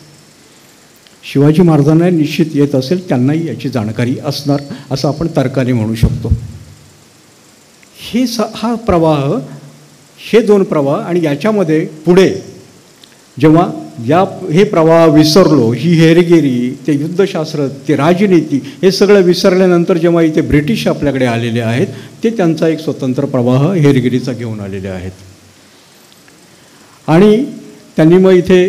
शिवाजी महाराजांना निश्चित येत असेल, त्यांनाही याची जाणकारी असणार असं आपण तर्काने म्हणू शकतो. हा प्रवाह, हे दोन प्रवाह, आणि याच्यामध्ये पुढे जेव्हा हे प्रवाह विसरलो, ही हेरगिरी, ते युद्धशास्त्र, ते राजनीती, हे सगळं विसरल्यानंतर जेव्हा इथे ब्रिटिश आपल्याकडे आलेले आहेत, ते त्यांचा एक स्वतंत्र प्रवाह हेरगिरीचा घेऊन आलेले आहेत. आणि त्यांनी मग इथे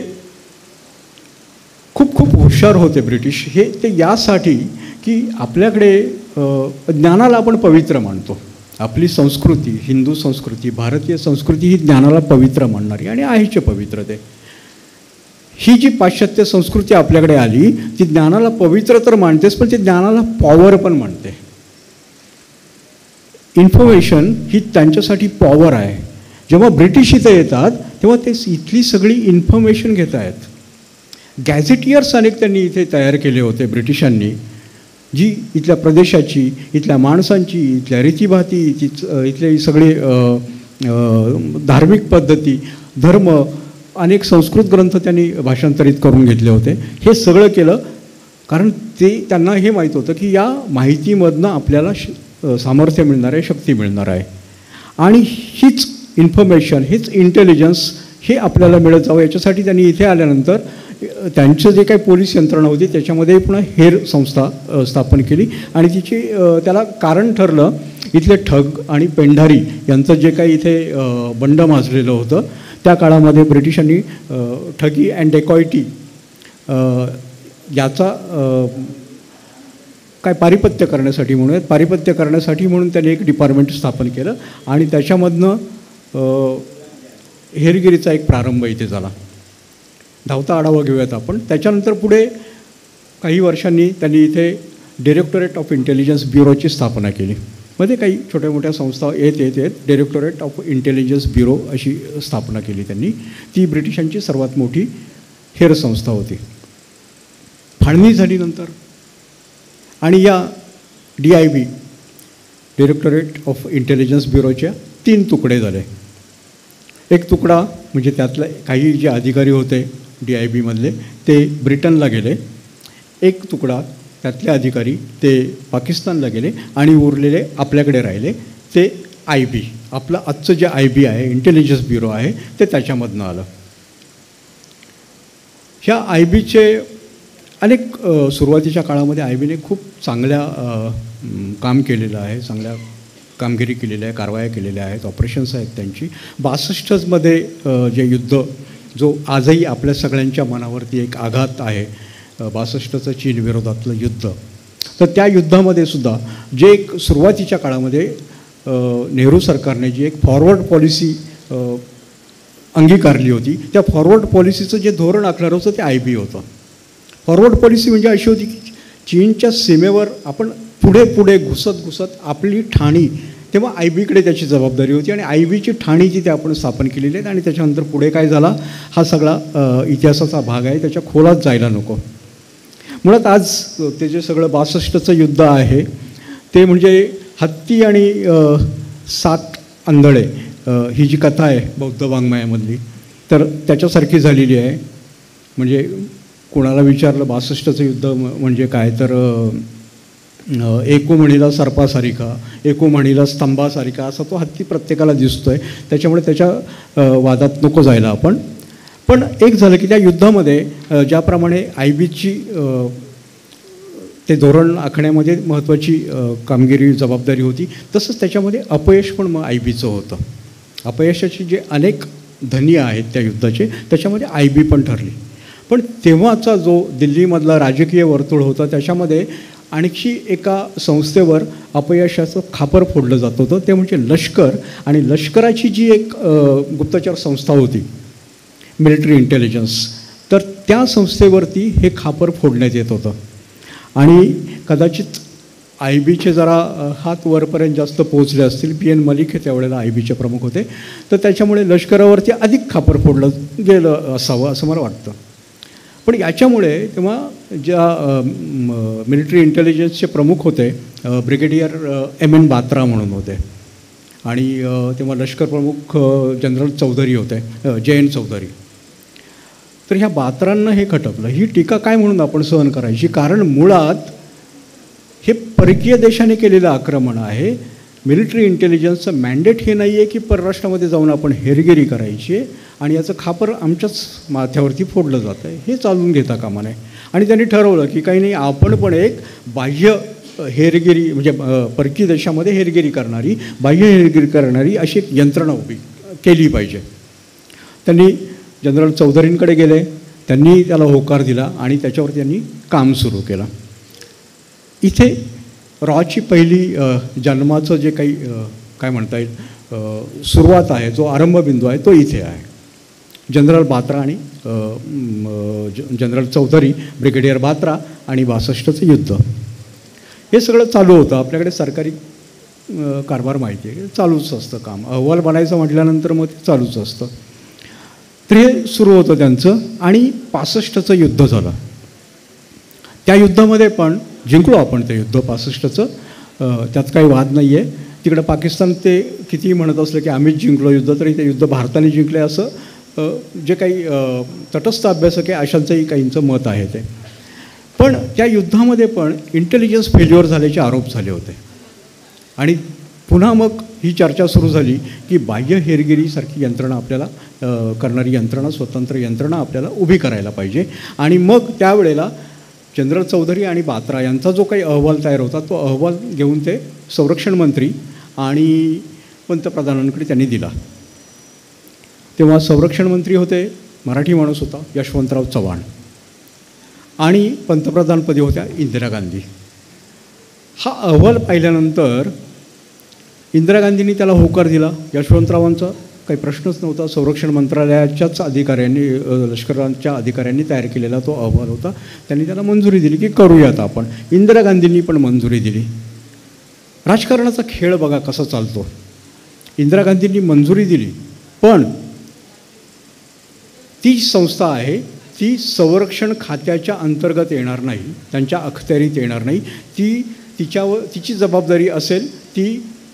खूप खूप हुशार होते ब्रिटिश. ते यासाठी की आपल्याकडे ज्ञानाला आपण पवित्र मानतो. आपली संस्कृती, हिंदू संस्कृती, भारतीय संस्कृती ही ज्ञानाला पवित्र मानणारी आणि आहेचे पवित्र. ते ही जी पाश्चात्य संस्कृती आपल्याकडे आली, ती ज्ञानाला पवित्र तर मानतेच, पण ती ज्ञानाला पॉवर पण मानते. इन्फॉर्मेशन ही त्यांच्यासाठी पॉवर आहे. जेव्हा ब्रिटिश इथं येतात तेव्हा ते इथली सगळी इन्फॉर्मेशन घेत आहेत. गॅझेटियर्स अनेक त्यांनी इथे तयार केले होते ब्रिटिशांनी, जी इथल्या प्रदेशाची, इथल्या माणसांची, इथल्या रीतीभाती, इथले सगळे धार्मिक पद्धती, धर्म, अनेक संस्कृत ग्रंथ त्यांनी भाषांतरित करून घेतले होते. हे सगळं केलं कारण त्यांना हे माहीत होतं की या माहितीमधनं आपल्याला सामर्थ्य मिळणार आहे, शक्ती मिळणार आहे. आणि हीच इन्फॉर्मेशन, हीच इंटेलिजन्स हे आपल्याला मिळत जावं याच्यासाठी त्यांनी इथे आल्यानंतर त्यांचं जे काही पोलीस यंत्रणा होती त्याच्यामध्ये पुन्हा हेर संस्था स्थापन केली. आणि तिची त्याला कारण ठरलं इथले ठग आणि पेंढारी यांचं जे काही इथे बंड माजलेलं होतं, त्या काळामध्ये ब्रिटिशांनी ठगी अँड डेकॉयटी याचा काय पारिपत्य करण्यासाठी म्हणून त्यांनी एक डिपार्टमेंट स्थापन केलं. आणि त्याच्यामधनं हेरगिरीचा एक प्रारंभ इथे झाला. धावता आढावा घेऊयात आपण. त्याच्यानंतर पुढे काही वर्षांनी त्यांनी इथे डायरेक्टोरेट ऑफ इंटेलिजन्स ब्युरोची स्थापना केली. मध्ये काही छोट्या मोठ्या संस्था येत डायरेक्टोरेट ऑफ इंटेलिजन्स ब्युरो अशी स्थापना केली त्यांनी. ती ब्रिटिशांची सर्वात मोठी हेर संस्था होती. फाळणी झाली नंतर आणि या DIB डायरेक्टोरेट ऑफ इंटेलिजन्स ब्युरोच्या 3 तुकडे झाले. एक तुकडा म्हणजे त्यातले काही जे अधिकारी होते DIB मधले ते ब्रिटनला गेले. एक तुकडा त्यातले अधिकारी ते पाकिस्तानला गेले आणि उरलेले आपल्याकडे राहिले. ते IB, आपलं आजचं जे IB आहे, इंटेलिजन्स ब्युरो आहे, ते त्याच्यामधनं आलं. ह्या IBचे अनेक सुरुवातीच्या काळामध्ये IBने खूप चांगल्या काम केलेलं आहे, चांगल्या कामगिरी केलेली आहे, कारवाया केलेल्या आहेत, ऑपरेशन्स आहेत त्यांची. 62मध्ये जे युद्ध, जो आजही आपल्या सगळ्यांच्या मनावरती एक आघात आहे, 62चं चीन विरोधातलं युद्ध, तर त्या युद्धामध्ये सुद्धा जे एक सुरुवातीच्या काळामध्ये नेहरू सरकारने जी एक फॉरवर्ड पॉलिसी अंगीकारली होती, त्या फॉरवर्ड पॉलिसीचं जे धोरण आखलं होतं ते IB होतं. फॉरवर्ड पॉलिसी म्हणजे अशी होती की चीनच्या सीमेवर आपण पुढे घुसत आपली ठाणी, तेव्हा IBकडे त्याची जबाबदारी होती आणि IBची ठाणी जिथे आपण स्थापन केलेली आहेत. आणि त्याच्यानंतर पुढे काय झाला हा सगळा इतिहासाचा भाग आहे, त्याच्या खोलात जायला नको. मुळात आज ते जे सगळं 62चं युद्ध आहे ते म्हणजे हत्ती आणि 7 आंधळे ही जी कथा आहे बौद्ध वाङ्मयामधली, तर त्याच्यासारखी झालेली आहे. म्हणजे कोणाला विचारलं 62चं युद्ध म्हणजे काय, तर एको म्हणीला सर्पासारिखा, एको म्हणीला स्तंभासारिखा, असा तो हत्ती प्रत्येकाला दिसतोय. त्याच्यामुळे त्याच्या वादात नको जायला आपण. पण एक झालं की त्या युद्धामध्ये ज्याप्रमाणे IBची ते धोरण आखण्यामध्ये महत्त्वाची कामगिरी जबाबदारी होती, तसंच त्याच्यामध्ये अपयश पण मग IBचं होतं. अपयशाची जे अनेक धनी आहेत त्या युद्धाचे, त्याच्यामध्ये IB पण ठरली. पण तेव्हाचा जो दिल्लीमधला राजकीय वर्तुळ होता त्याच्यामध्ये आणखी एका संस्थेवर अपयशाचं खापर फोडलं जात होतं, ते म्हणजे लष्कर. आणि लष्कराची जी एक गुप्तचर संस्था होती, मिलिटरी इंटेलिजन्स, तर त्या संस्थेवरती हे खापर फोडण्यात येत होतं. आणि कदाचित IBचे जरा हात वरपर्यंत जास्त पोहोचले असतील. PN मलिक हे त्यावेळेला IBचे प्रमुख होते, तर त्याच्यामुळे लष्करावरती अधिक खापर फोडलं गेलं असावं असं मला वाटतं. पण याच्यामुळे तेव्हा ज्या मिलिटरी इंटेलिजन्सचे प्रमुख होते ब्रिगेडियर MN बात्रा म्हणून होते, आणि तेव्हा लष्कर प्रमुख जनरल चौधरी होते, JN चौधरी. तर ह्या बात्रांना हे खटकलं. ही टीका काय म्हणून आपण सहन करायची? कारण मुळात हे परकीय देशाने केलेलं आक्रमण आहे. मिलिटरी इंटेलिजन्सचं मॅन्डेट हे नाही आहे की परराष्ट्रामध्ये जाऊन आपण हेरगिरी करायची आहे आणि याचं खापर आमच्याच माथ्यावरती फोडलं जातं आहे, हे चालून घेता कामा नये. आणि त्यांनी ठरवलं की काही नाही, आपण पण एक बाह्य हेरगिरी म्हणजे परकीय देशामध्ये हेरगिरी करणारी, बाह्य हेरगिरी करणारी अशी एक यंत्रणा उभी केली पाहिजे. त्यांनी जनरल चौधरींकडे गेले, त्यांनी त्याला होकार दिला आणि त्याच्यावर त्यांनी काम सुरू केलं. इथे रॉची पहिली जन्माचं जे काही काय म्हणता येईल सुरुवात आहे, जो आरंभबिंदू आहे तो इथे आहे. जनरल बात्रा आणि जनरल चौधरी, ब्रिगेडियर बात्रा आणि 62चं युद्ध हे सगळं चालू होतं. आपल्याकडे सरकारी कारभार माहिती आहे, चालूच असतं काम. अहवाल बनायचं म्हटल्यानंतर मग ते चालूच असतं. तर हे सुरू होतं त्यांचं आणि 65चं युद्ध झालं. त्या युद्धामध्ये पण जिंकलो आपण ते युद्ध 65चं, त्यात काही वाद नाही आहे. तिकडं पाकिस्तान ते कितीही म्हणत असलं की आम्हीच जिंकलो युद्ध, तरी ते युद्ध भारताने जिंकले असं जे काही तटस्थ अभ्यासक आहे अशांचंही काहींचं मत आहे ते. पण त्या युद्धामध्ये पण इंटेलिजन्स फेल्युअर झाल्याचे आरोप झाले होते आणि पुन्हा मग ही चर्चा सुरू झाली की बाह्य हेरगिरीसारखी यंत्रणा आपल्याला करणारी यंत्रणा, स्वतंत्र यंत्रणा आपल्याला उभी करायला पाहिजे. आणि मग त्यावेळेला जनरल चौधरी आणि बात्रा यांचा जो काही अहवाल तयार होता तो अहवाल घेऊन ते संरक्षण मंत्री आणि पंतप्रधानांकडे त्यांनी दिला. तेव्हा संरक्षण मंत्री होते, मराठी माणूस होता, यशवंतराव चव्हाण, आणि पंतप्रधानपदी होत्या इंदिरा गांधी. हा अहवाल पाहिल्यानंतर इंदिरा गांधींनी त्याला होकार दिला. यशवंतरावांचा काही प्रश्नच नव्हता. संरक्षण मंत्रालयाच्याच अधिकाऱ्यांनी, लष्कराच्या अधिकाऱ्यांनी तयार केलेला तो अहवाल होता. त्यांनी त्याला मंजुरी दिली की करूयात आपण. इंदिरा गांधींनी पण मंजुरी दिली. राजकारणाचा खेळ बघा कसा चालतो. इंदिरा गांधींनी मंजुरी दिली, पण ती संस्था आहे ती संरक्षण खात्याच्या अंतर्गत येणार नाही, त्यांच्या अखत्यारीत येणार नाही. तिची जबाबदारी असेल ती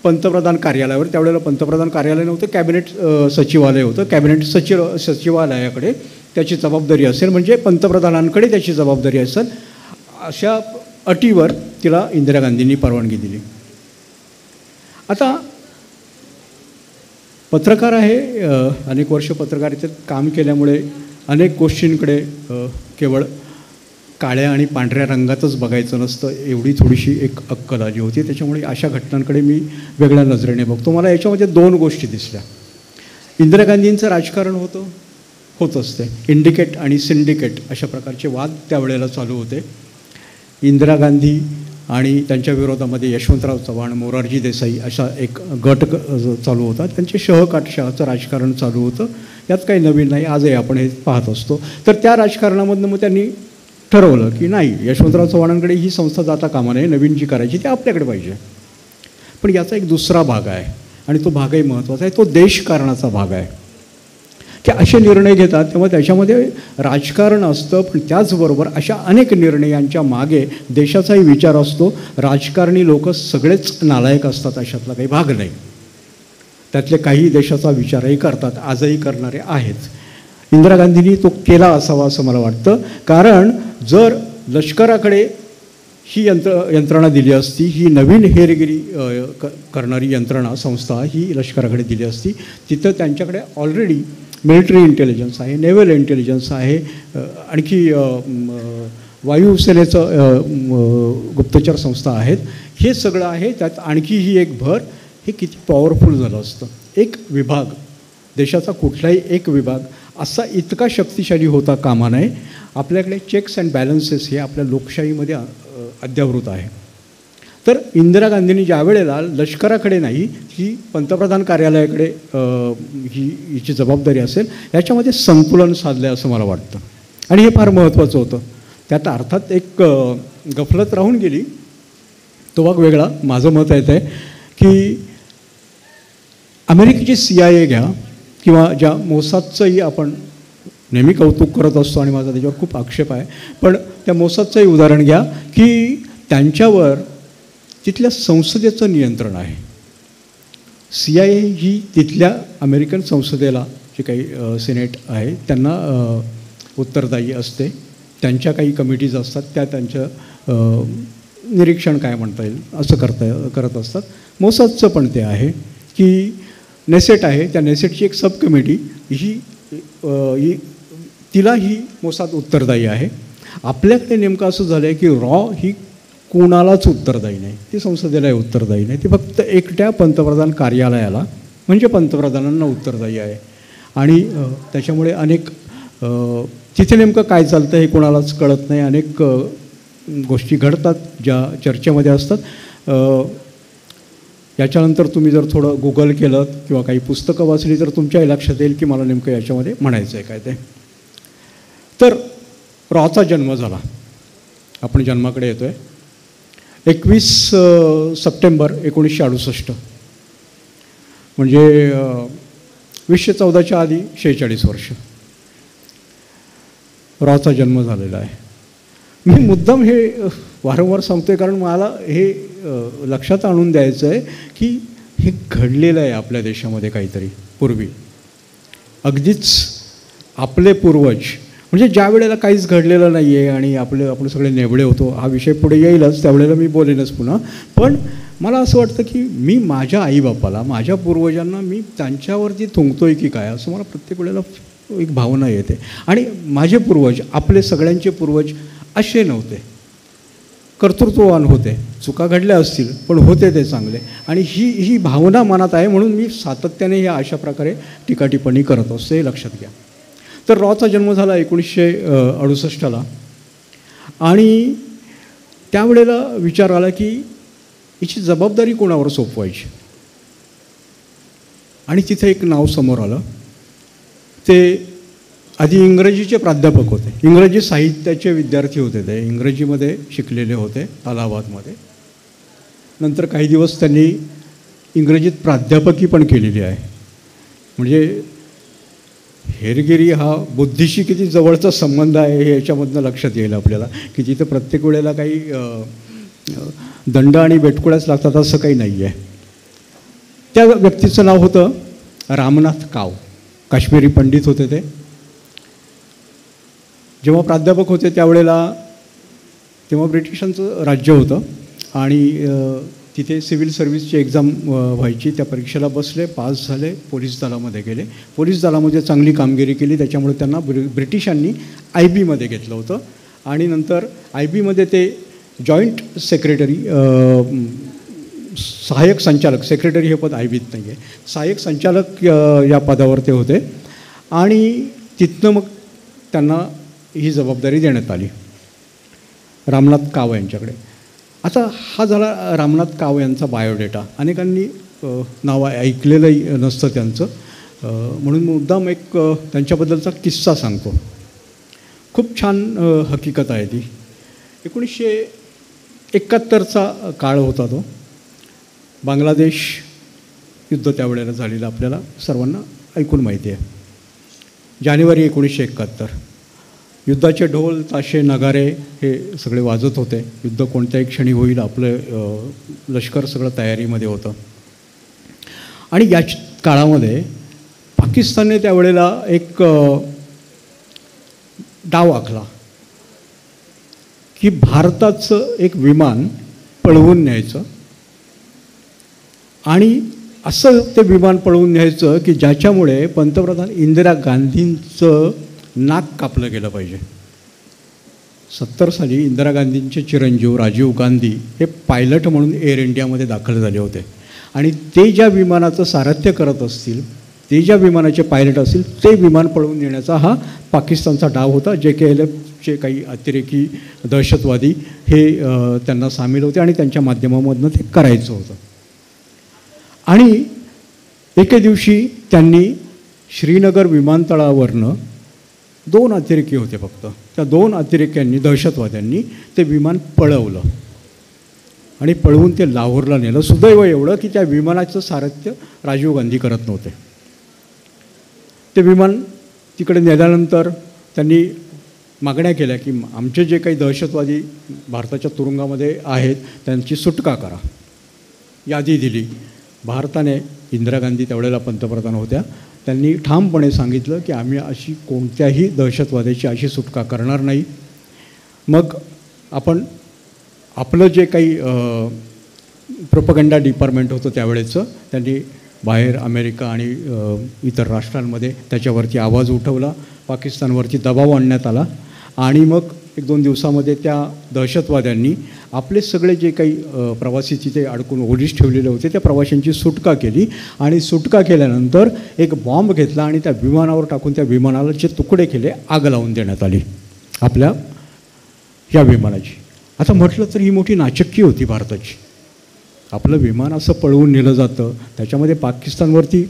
पंतप्रधान कार्यालयावर. त्यावेळेला पंतप्रधान कार्यालय नव्हतं, कॅबिनेट सचिवालय होतं. कॅबिनेट सचिवालयाकडे त्याची जबाबदारी असेल, म्हणजे पंतप्रधानांकडे त्याची जबाबदारी असेल. अशा अटीवर तिला इंदिरा गांधींनी परवानगी दिली. आता पत्रकार आहे, अनेक वर्ष पत्रकारितेत काम केल्यामुळे अनेक गोष्टींकडे केवळ काळ्या आणि पांढऱ्या रंगातच बघायचं नसतं, एवढी थोडीशी एक अक्कल आली होती. त्याच्यामुळे अशा घटनांकडे मी वेगळ्या नजरेने बघतो. मला याच्यामध्ये दोन गोष्टी दिसल्या. इंदिरा गांधींचं राजकारण होत असते. इंडिकेट आणि सिंडिकेट अशा प्रकारचे वाद त्यावेळेला चालू होते. इंदिरा गांधी आणि त्यांच्या विरोधामध्ये यशवंतराव चव्हाण, मोरारजी देसाई असा एक गट चालू होता. त्यांचे शहाचं राजकारण चालू होतं. यात काही नवीन नाही, आजही आपण हे पाहत असतो. तर त्या राजकारणामधनं मग त्यांनी ठरवलं की नाही, यशवंतराव चव्हाणांकडे ही संस्था जाता कामा नये, नवीन जी करायची ती आपल्याकडे पाहिजे. पण याचा एक दुसरा भाग आहे आणि तो भागही महत्त्वाचा आहे. तो देशकारणाचा भाग आहे की असे निर्णय घेतात तेव्हा त्याच्यामध्ये राजकारण असतं, पण त्याचबरोबर अशा अनेक निर्णयांच्या मागे देशाचाही विचार असतो. राजकारणी लोक सगळेच नालायक असतात अशातला काही भाग नाही. त्यातले काही देशाचा विचारही करतात, आजही करणारे आहेत. इंदिरा गांधींनी तो केला असावा असं मला वाटतं. कारण जर लष्कराकडे ही यंत्रणा दिली असती, ही नवीन हेरगिरी करणारी यंत्रणा संस्था ही लष्कराकडे दिली असती, तिथं त्यांच्याकडे ऑलरेडी मिलिटरी इंटेलिजन्स आहे, नेव्हल इंटेलिजन्स आहे, आणखी वायुसेनेचं गुप्तचर संस्था आहेत, हे सगळं आहे. त्यात आणखी ही एक भर, हे किती पॉवरफुल झालं असतं. एक विभाग, देशाचा कुठलाही एक विभाग असा इतका शक्तिशाली होता कामा नये. आपल्याकडे चेक्स अँड बॅलन्सेस हे आपल्या लोकशाहीमध्ये अद्यावृत आहे. तर इंदिरा गांधींनी ज्या वेळेला लष्कराकडे नाही, ही पंतप्रधान कार्यालयाकडे हिची जबाबदारी असेल, याच्यामध्ये संतुलन साधलं असं मला वाटतं. आणि हे फार महत्त्वाचं होतं. त्यात अर्थात एक गफलत राहून गेली, तो भाग वेगळा. माझं मत आहे की अमेरिकेची CIA घ्या किंवा ज्या मोसादचंही आपण नेहमी कौतुक करत असतो आणि माझा त्याच्यावर खूप आक्षेप आहे, पण त्या मोसादचंही उदाहरण घ्या की त्यांच्यावर तिथल्या संसदेचं नियंत्रण आहे. CIA ही तिथल्या अमेरिकन संसदेला जे काही सिनेट आहे त्यांना उत्तरदायी असते. त्यांच्या काही कमिटीज असतात, त्या त्यांचं निरीक्षण काय म्हणता येईल असं करत असतात. मोसादचं पण ते आहे की नेसेट आहे, त्या नेसेटची एक सब कमिटी तिलाही मोसाद उत्तरदायी आहे. आपल्याकडे नेमकं असं झालं आहे की रॉ ही कोणालाच उत्तरदायी नाही, ती संसदेलाही उत्तरदायी नाही, ती फक्त एकट्या पंतप्रधान कार्यालयाला म्हणजे पंतप्रधानांना उत्तरदायी आहे. आणि त्याच्यामुळे अनेक तिथे नेमकं काय चालतं हे कोणालाच कळत नाही. अनेक गोष्टी घडतात ज्या चर्चेमध्ये असतात. याच्यानंतर तुम्ही जर थोडं गुगल केलं किंवा काही पुस्तकं वाचली तर तुमच्याही लक्षात येईल की मला नेमकं याच्यामध्ये म्हणायचं आहे काय ते. तर रॉचा जन्म झाला, आपण जन्माकडे येतो आहे. 21 सप्टेंबर 1968 म्हणजे 2014च्या आधी 46 वर्ष रॉचा जन्म झालेला आहे. मी मुद्दाम हे वारंवार सांगतो आहे कारण मला हे लक्षात आणून द्यायचं आहे की हे घडलेलं आहे आपल्या देशामध्ये काहीतरी पूर्वी. अगदीच आपले पूर्वज म्हणजे ज्या वेळेला काहीच घडलेलं नाही आहे आणि आपण सगळे नेबळे होतो, हा विषय पुढे येईलच, त्यावेळेला मी बोलेनच पुन्हा. पण मला असं वाटतं की मी माझ्या आईबापाला, माझ्या पूर्वजांना मी त्यांच्यावरती थुंकतो आहे की काय, असं मला प्रत्येक वेळेला एक भावना येते. आणि माझे पूर्वज, आपले सगळ्यांचे पूर्वज असे नव्हते, कर्तृत्ववान होते. चुका घडल्या असतील पण होते ते चांगले. आणि ही भावना मनात आहे म्हणून मी सातत्याने ह्या अशा प्रकारे टीकाटिप्पणी करत असतो, हे लक्षात घ्या. तर रॉचा जन्म झाला 1968 आणि त्यावेळेला विचार आला की हिची जबाबदारी कोणावर सोपवायची. आणि तिथे एक नाव समोर आलं. ते आधी इंग्रजीचे प्राध्यापक होते, इंग्रजी साहित्याचे विद्यार्थी होते, ते इंग्रजीमध्ये शिकलेले होते अलाहाबादमध्ये. नंतर काही दिवस त्यांनी इंग्रजीत प्राध्यापकी पण केलेली आहे. म्हणजे हेरगिरी हा बुद्धीशी किती जवळचा संबंध आहे हे याच्यामधनं लक्षात येईल आपल्याला की तिथे प्रत्येक वेळेला काही दंड आणि बेटकुळ्याच लागतात असं काही नाही आहे. त्या व्यक्तीचं नाव होतं रामनाथ काव, काश्मीरी पंडित होते ते. जेव्हा प्राध्यापक होते तेव्हा ब्रिटिशांचं राज्य होतं आणि तिथे सिव्हिल सर्व्हिसची एक्झाम व्हायची. त्या परीक्षेला बसले, पास झाले, पोलीस दलामध्ये गेले. पोलीस दलामध्ये चांगली कामगिरी केली, त्याच्यामुळे त्यांना ब्रिटिशांनी IB मध्ये घेतलं होतं. आणि नंतर IB मध्ये ते जॉईंट सेक्रेटरी, सहाय्यक संचालक, सेक्रेटरी हे पद IBत नाही आहे, सहाय्यक संचालक या पदावर ते होते. आणि तिथनं मग त्यांना ही जबाबदारी देण्यात आली रामनाथ काव यांच्याकडे. आता हा झाला रामनाथ काव यांचा बायोडेटा. अनेकांनी नाव ऐकलेलंही नसतं त्यांचं, म्हणून मुद्दाम एक त्यांच्याबद्दलचा किस्सा सांगतो. खूप छान हकीकत आहे ती. 1971चा काळ होता तो. बांगलादेश युद्ध त्यावेळेला झालेलं आपल्याला सर्वांना ऐकून माहिती आहे. जानेवारी 1971. युद्धाचे ढोल, ताशे, नगारे हे सगळे वाजत होते. युद्ध कोणत्याही क्षणी होईल, आपलं लष्कर सगळं तयारीमध्ये होतं. आणि या काळामध्ये पाकिस्तानने त्यावेळेला एक डाव आखला की भारताचं एक विमान पळवून न्यायचं आणि असं ते विमान पळवून न्यायचं की ज्याच्यामुळे पंतप्रधान इंदिरा गांधींचं नाक कापलं गेलं पाहिजे. 70 साली इंदिरा गांधींचे चिरंजीव राजीव गांधी हे पायलट म्हणून एअर इंडियामध्ये दाखल झाले होते. आणि ते ज्या विमानाचं सारथ्य करत असतील, ते ज्या विमानाचे पायलट असतील, ते विमान पळवून नेण्याचा हा पाकिस्तानचा डाव होता. JKLFचे काही अतिरेकी दहशतवादी हे त्यांना सामील होते आणि त्यांच्या माध्यमामधनं ते करायचं होतं. आणि एके दिवशी त्यांनी श्रीनगर विमानतळावरनं 2 अतिरेकी होते फक्त, त्या 2 अतिरेक्यांनी, दहशतवाद्यांनी ते विमान पळवलं आणि पळवून ते लाहोरला नेलं. सुदैव एवढं की त्या विमानाचं सारथ्य राजीव गांधी करत नव्हते. ते विमान तिकडे नेल्यानंतर त्यांनी मागण्या केल्या की आमचे जे काही दहशतवादी भारताच्या तुरुंगामध्ये आहेत त्यांची सुटका करा. यादी दिली भारताने. इंदिरा गांधी त्यावेळेला पंतप्रधान होत्या. त्यांनी ठामपणे सांगितलं की आम्ही अशी कोणत्याही दहशतवाद्याची अशी सुटका करणार नाही. मग आपण आपलं जे काही प्रोपगंडा डिपार्टमेंट होतं त्यावेळेचं त्यांनी बाहेर अमेरिका आणि इतर राष्ट्रांमध्ये त्याच्यावरती आवाज उठवला, पाकिस्तानवरती दबाव आणण्यात आला आणि मग 1-2 दिवसामध्ये त्या दहशतवाद्यांनी आपले सगळे जे काही प्रवासी तिथे अडकून ओलीस ठेवलेले होते त्या प्रवाशांची सुटका केली आणि सुटका केल्यानंतर एक बॉम्ब घेतला आणि त्या विमानावर टाकून त्या विमानाला जे तुकडे केले, आग लावून देण्यात आली आपल्या या विमानाची. आता म्हटलं तर ही मोठी नाचक्की होती भारताची. आपलं विमान असं पळवून नेलं जातं, त्याच्यामध्ये पाकिस्तानवरती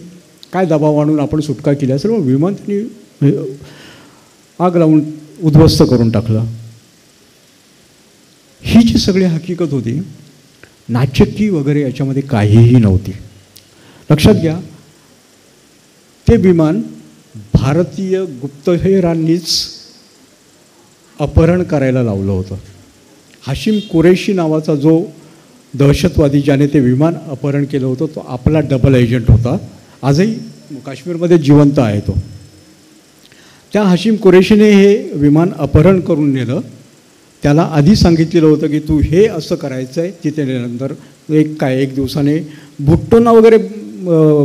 काय दबाव आणून आपण सुटका केली असेल, मग विमान त्यांनी आग लावून उद्ध्वस्त करून टाकलं. ही जी सगळी हकीकत होती, नाचक्की वगैरे याच्यामध्ये काहीही नव्हती. लक्षात घ्या, ते विमान भारतीय गुप्तहेरांनीच अपहरण करायला लावलं होतं. हाशिम कुरेशी नावाचा जो दहशतवादी ज्याने ते विमान अपहरण केलं होतं तो आपला डबल एजंट होता. आजही काश्मीरमध्ये जिवंत आहे तो. त्या हाशिम कुरेशीने हे विमान अपहरण करून नेलं. त्याला आधी सांगितलेलं होतं की तू हे असं करायचं आहे. तिथे नेल्यानंतर एक दिवसाने भुट्टोंना वगैरे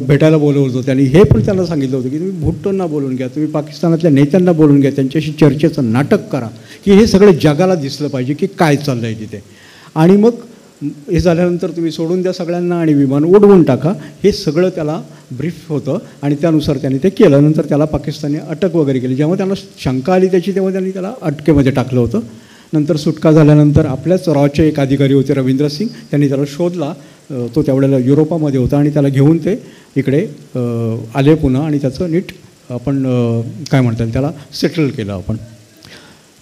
भेटायला बोलवलं होतं त्यांनी. हे पण त्याला सांगितलं होतं की तुम्ही भुट्टोंना बोलून घ्या, तुम्ही पाकिस्तानातल्या नेत्यांना बोलून घ्या, त्यांच्याशी चर्चेचं नाटक करा की हे सगळं जगाला दिसलं पाहिजे की काय चाललं आहे तिथे. आणि मग हे झाल्यानंतर तुम्ही सोडून द्या सगळ्यांना आणि विमान उडवून टाका. हे सगळं त्याला ब्रीफ होतं आणि त्यानुसार त्यांनी ते केलं. नंतर त्याला पाकिस्तानने अटक वगैरे केली. जेव्हा त्यांना शंका आली त्याची तेव्हा त्यांनी त्याला अटकेमध्ये टाकलं होतं. नंतर सुटका झाल्यानंतर आपल्याच रॉचे एक अधिकारी होते रवींद्र सिंग, त्यांनी त्याला शोधला. तो त्यावेळेला युरोपामध्ये होता आणि त्याला घेऊन ते इकडे आले पुन्हा आणि त्याचं नीट आपण काय म्हणतात त्याला सेटल केलं आपण.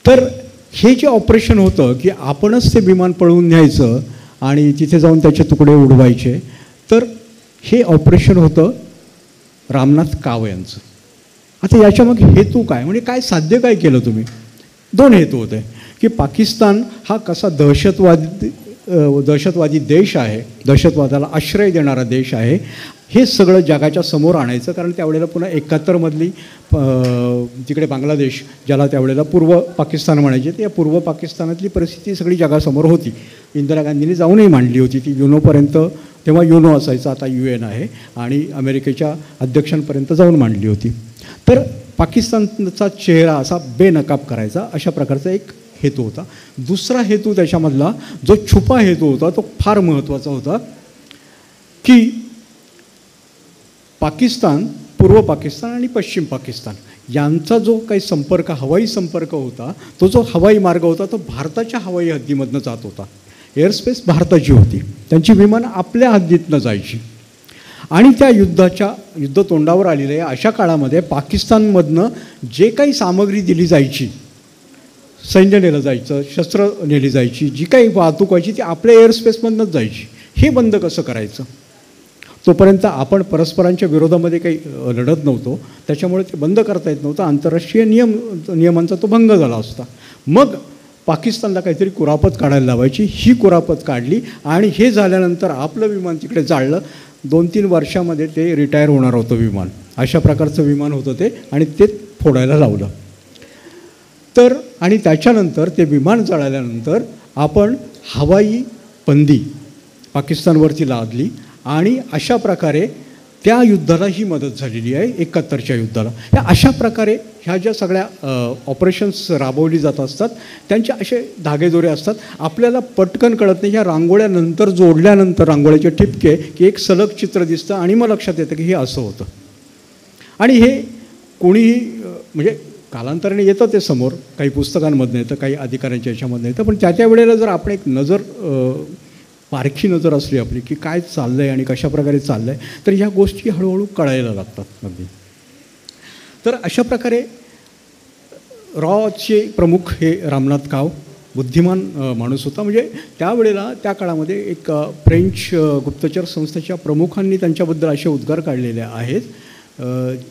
तर हे जे ऑपरेशन होतं की आपणच ते विमान पळवून न्यायचं आणि तिथे जाऊन त्याचे तुकडे उडवायचे, तर हे ऑपरेशन होतं रामनाथ काव यांचं. आता याच्यामागे हेतू काय, म्हणजे काय साध्य काय केलं तुम्ही? 2 हेतू होते की पाकिस्तान हा कसा दहशतवादी देश आहे, दहशतवादाला आश्रय देणारा देश आहे, हे सगळं जगाच्या समोर आणायचं. कारण त्यावेळेला पुन्हा 71मधली तिकडे बांगलादेश, ज्याला त्यावेळेला पूर्व पाकिस्तान म्हणायचे, त्या पूर्व पाकिस्तानातली परिस्थिती सगळी जगासमोर होती. इंदिरा गांधींनी जाऊनही मांडली होती ती युनोपर्यंत. तेव्हा युनो असायचं, आता UN आहे, आणि अमेरिकेच्या अध्यक्षांपर्यंत जाऊन मांडली होती. तर पाकिस्तानचा चेहरा असा बेनकाब करायचा, अशा प्रकारचा एक हेतू होता. दुसरा हेतू त्याच्यामधला जो छुपा हेतू होता तो फार महत्त्वाचा होता की पाकिस्तान, पूर्व पाकिस्तान आणि पश्चिम पाकिस्तान यांचा जो काही संपर्क, हवाई संपर्क होता, तो जो हवाई मार्ग होता तो भारताच्या हवाई हद्दीमधनं जात होता. एअरस्पेस भारताची होती, त्यांची विमानं आपल्या हद्दीतनं जायची. आणि त्या युद्ध तोंडावर आलेल्या अशा काळामध्ये पाकिस्तानमधनं जे काही सामग्री दिली जायची, सैन्य नेलं जायचं, शस्त्र नेली जायची, जी काही वाहतूक व्हायची ती आपल्या एअरस्पेसमधनंच जायची. हे बंद कसं करायचं? तोपर्यंत आपण परस्परांच्या विरोधामध्ये काही लढत नव्हतो, त्याच्यामुळे ते बंद करता येत नव्हतं. आंतरराष्ट्रीय नियमांचा तो भंग झाला असता. मग पाकिस्तानला काहीतरी कुरापत काढायला लावायची. ही कुरापत काढली आणि हे झाल्यानंतर आपलं विमान तिकडे जाळलं. 2-3 वर्षामध्ये ते रिटायर होणार होतं विमान. अशा प्रकारचं विमान होतं ते, आणि ते फोडायला लावलं. तर आणि त्याच्यानंतर ते विमान जळाल्यानंतर आपण हवाई बंदी पाकिस्तानवरती लादली आणि अशा प्रकारे त्या युद्धाला ही मदत झालेली आहे, 71च्या युद्धाला. या अशा प्रकारे ह्या ज्या सगळ्या ऑपरेशन्स राबवली जात असतात त्यांचे असे धागेदोरे असतात. आपल्याला पटकन कळत नाही. ह्या रांगोळ्यानंतर जोडल्यानंतर रांगोळ्याचे ठिपके की एक सलग चित्र दिसतं आणि मग लक्षात येतं की हे असं होतं. आणि हे कोणीही म्हणजे कालांतराने येतं ते समोर, काही पुस्तकांमधनं येतं, काही अधिकाऱ्यांच्या याच्यामधनं येतं. पण त्या वेळेला जर आपण एक नजर, पारखी नजर असली आपली की काय चाललं आहे आणि कशाप्रकारे चाललं आहे, तर ह्या गोष्टी हळूहळू कळायला लागतात अगदी. तर अशा प्रकारे रॉचे प्रमुख हे रामनाथ काव बुद्धिमान माणूस होता. म्हणजे त्यावेळेला त्या काळामध्ये एक फ्रेंच गुप्तचर संस्थेच्या प्रमुखांनी त्यांच्याबद्दल असे उद्गार काढलेले आहेत.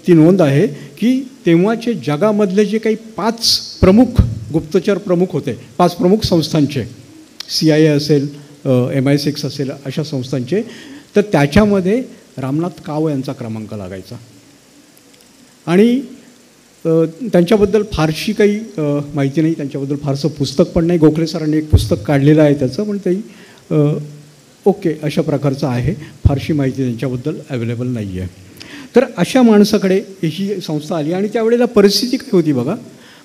ती नोंद आहे की तेव्हाचे जगामधले जे काही 5 प्रमुख गुप्तचर प्रमुख होते, 5 प्रमुख संस्थांचे, CIA असेल, MI6 असेल, अशा संस्थांचे, तर त्याच्यामध्ये रामनाथ काव यांचा क्रमांक लागायचा. आणि त्यांच्याबद्दल फारशी काही माहिती नाही, त्यांच्याबद्दल फारसं पुस्तक पण नाही. गोखले सरांनी एक पुस्तक काढलेलं आहे त्याचं, पण तेही ओके अशा प्रकारचं आहे, फारशी माहिती त्यांच्याबद्दल अवेलेबल नाही आहे. तर अशा माणसाकडे ही संस्था आली आणि त्यावेळेला परिस्थिती काय होती बघा,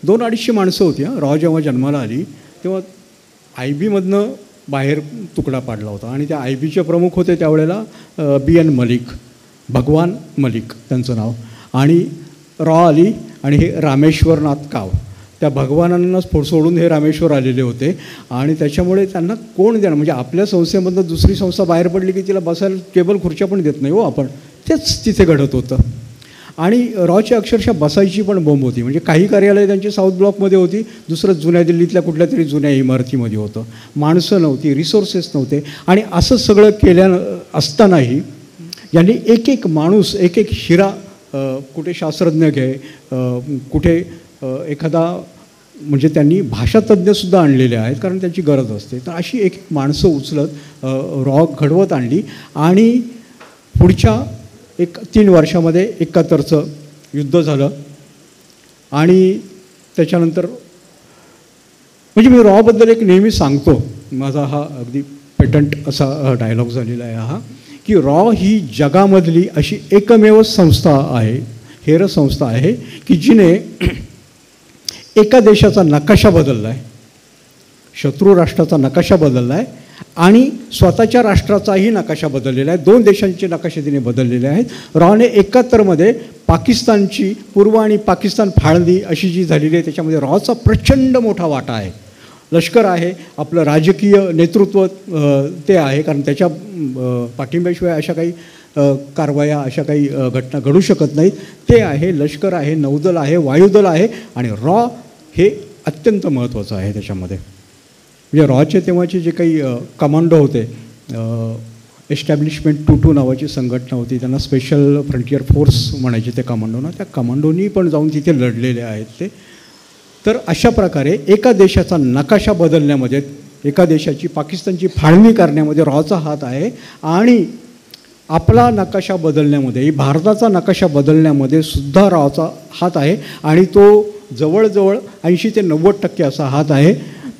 200-250 माणसं होती. रॉ जेव्हा जन्माला आली तेव्हा IB बाहेर तुकडा पाडला होता आणि त्या IBचे प्रमुख होते त्यावेळेला BN मलिक, भगवान मलिक त्यांचं नाव. आणि रॉ आली आणि हे रामेश्वरनाथ काव, त्या भगवानांना सोडून हे रामेश्वर आलेले होते आणि त्याच्यामुळे त्यांना कोण देणार, म्हणजे आपल्या संस्थेमधनं दुसरी संस्था बाहेर पडली की तिला बसायला टेबल खुर्च्या पण देत नाही हो आपण, तेच तिथे घडत होतं. आणि रॉची अक्षरशः बसायची पण बोंब होती, म्हणजे काही कार्यालय त्यांची साऊथ ब्लॉकमध्ये होती, दुसरं जुन्या दिल्लीतल्या कुठल्या तरी जुन्या इमारतीमध्ये होतं. माणसं नव्हती, रिसोर्सेस नव्हते. आणि असं सगळं असतानाही यांनी एक एक माणूस, एक एक हिरा, कुठे शास्त्रज्ञ घे, कुठे एखादा, म्हणजे त्यांनी भाषातज्ञसुद्धा आणलेले आहेत कारण त्यांची गरज असते. तर अशी एक माणसं उचलत रॉ घडवत आणली आणि पुढच्या 3 वर्षामध्ये 71चं युद्ध झालं. आणि त्याच्यानंतर म्हणजे मी रॉबद्दल एक नेहमी सांगतो, माझा हा अगदी पेटंट असा डायलॉग झालेला आहे हा, की रॉ ही जगामधली अशी एकमेव संस्था आहे, हेर संस्था आहे की जिने एका देशाचा नकाशा बदलला आहे, शत्रू राष्ट्राचा नकाशा बदलला आहे आणि स्वतःच्या राष्ट्राचाही नकाशा बदललेला आहे. 2 देशांचे नकाशे तिने बदललेले आहेत. रॉने 71मध्ये पाकिस्तानची पूर्व आणि पाकिस्तान फाळणी अशी जी झालेली आहे त्याच्यामध्ये रॉचा प्रचंड मोठा वाटा आहे. लष्कर आहे, आपलं राजकीय नेतृत्व ते आहे, कारण त्याच्या पाठिंब्याशिवाय अशा काही कारवाया, अशा काही घटना घडू शकत नाहीत. ते आहे, लष्कर आहे, नौदल आहे, वायुदल आहे आणि रॉ हे अत्यंत महत्त्वाचं आहे त्याच्यामध्ये. म्हणजे रॉचे तेव्हाचे जे काही कमांडो होते, एस्टॅब्लिशमेंट 22 नावाची संघटना होती, त्यांना स्पेशल फ्रंटियर फोर्स म्हणायचे ते कमांडोना, त्या कमांडोनी पण जाऊन तिथे लढलेले आहेत ते. तर अशा प्रकारे एका देशाचा नकाशा बदलण्यामध्ये, एका देशाची पाकिस्तानची फाळणी करण्यामध्ये रॉचा हात आहे आणि आपला नकाशा बदलण्यामध्ये, भारताचा नकाशा बदलण्यामध्ये सुद्धा रॉचा हात आहे आणि तो जवळजवळ 80 ते 90% असा हात आहे.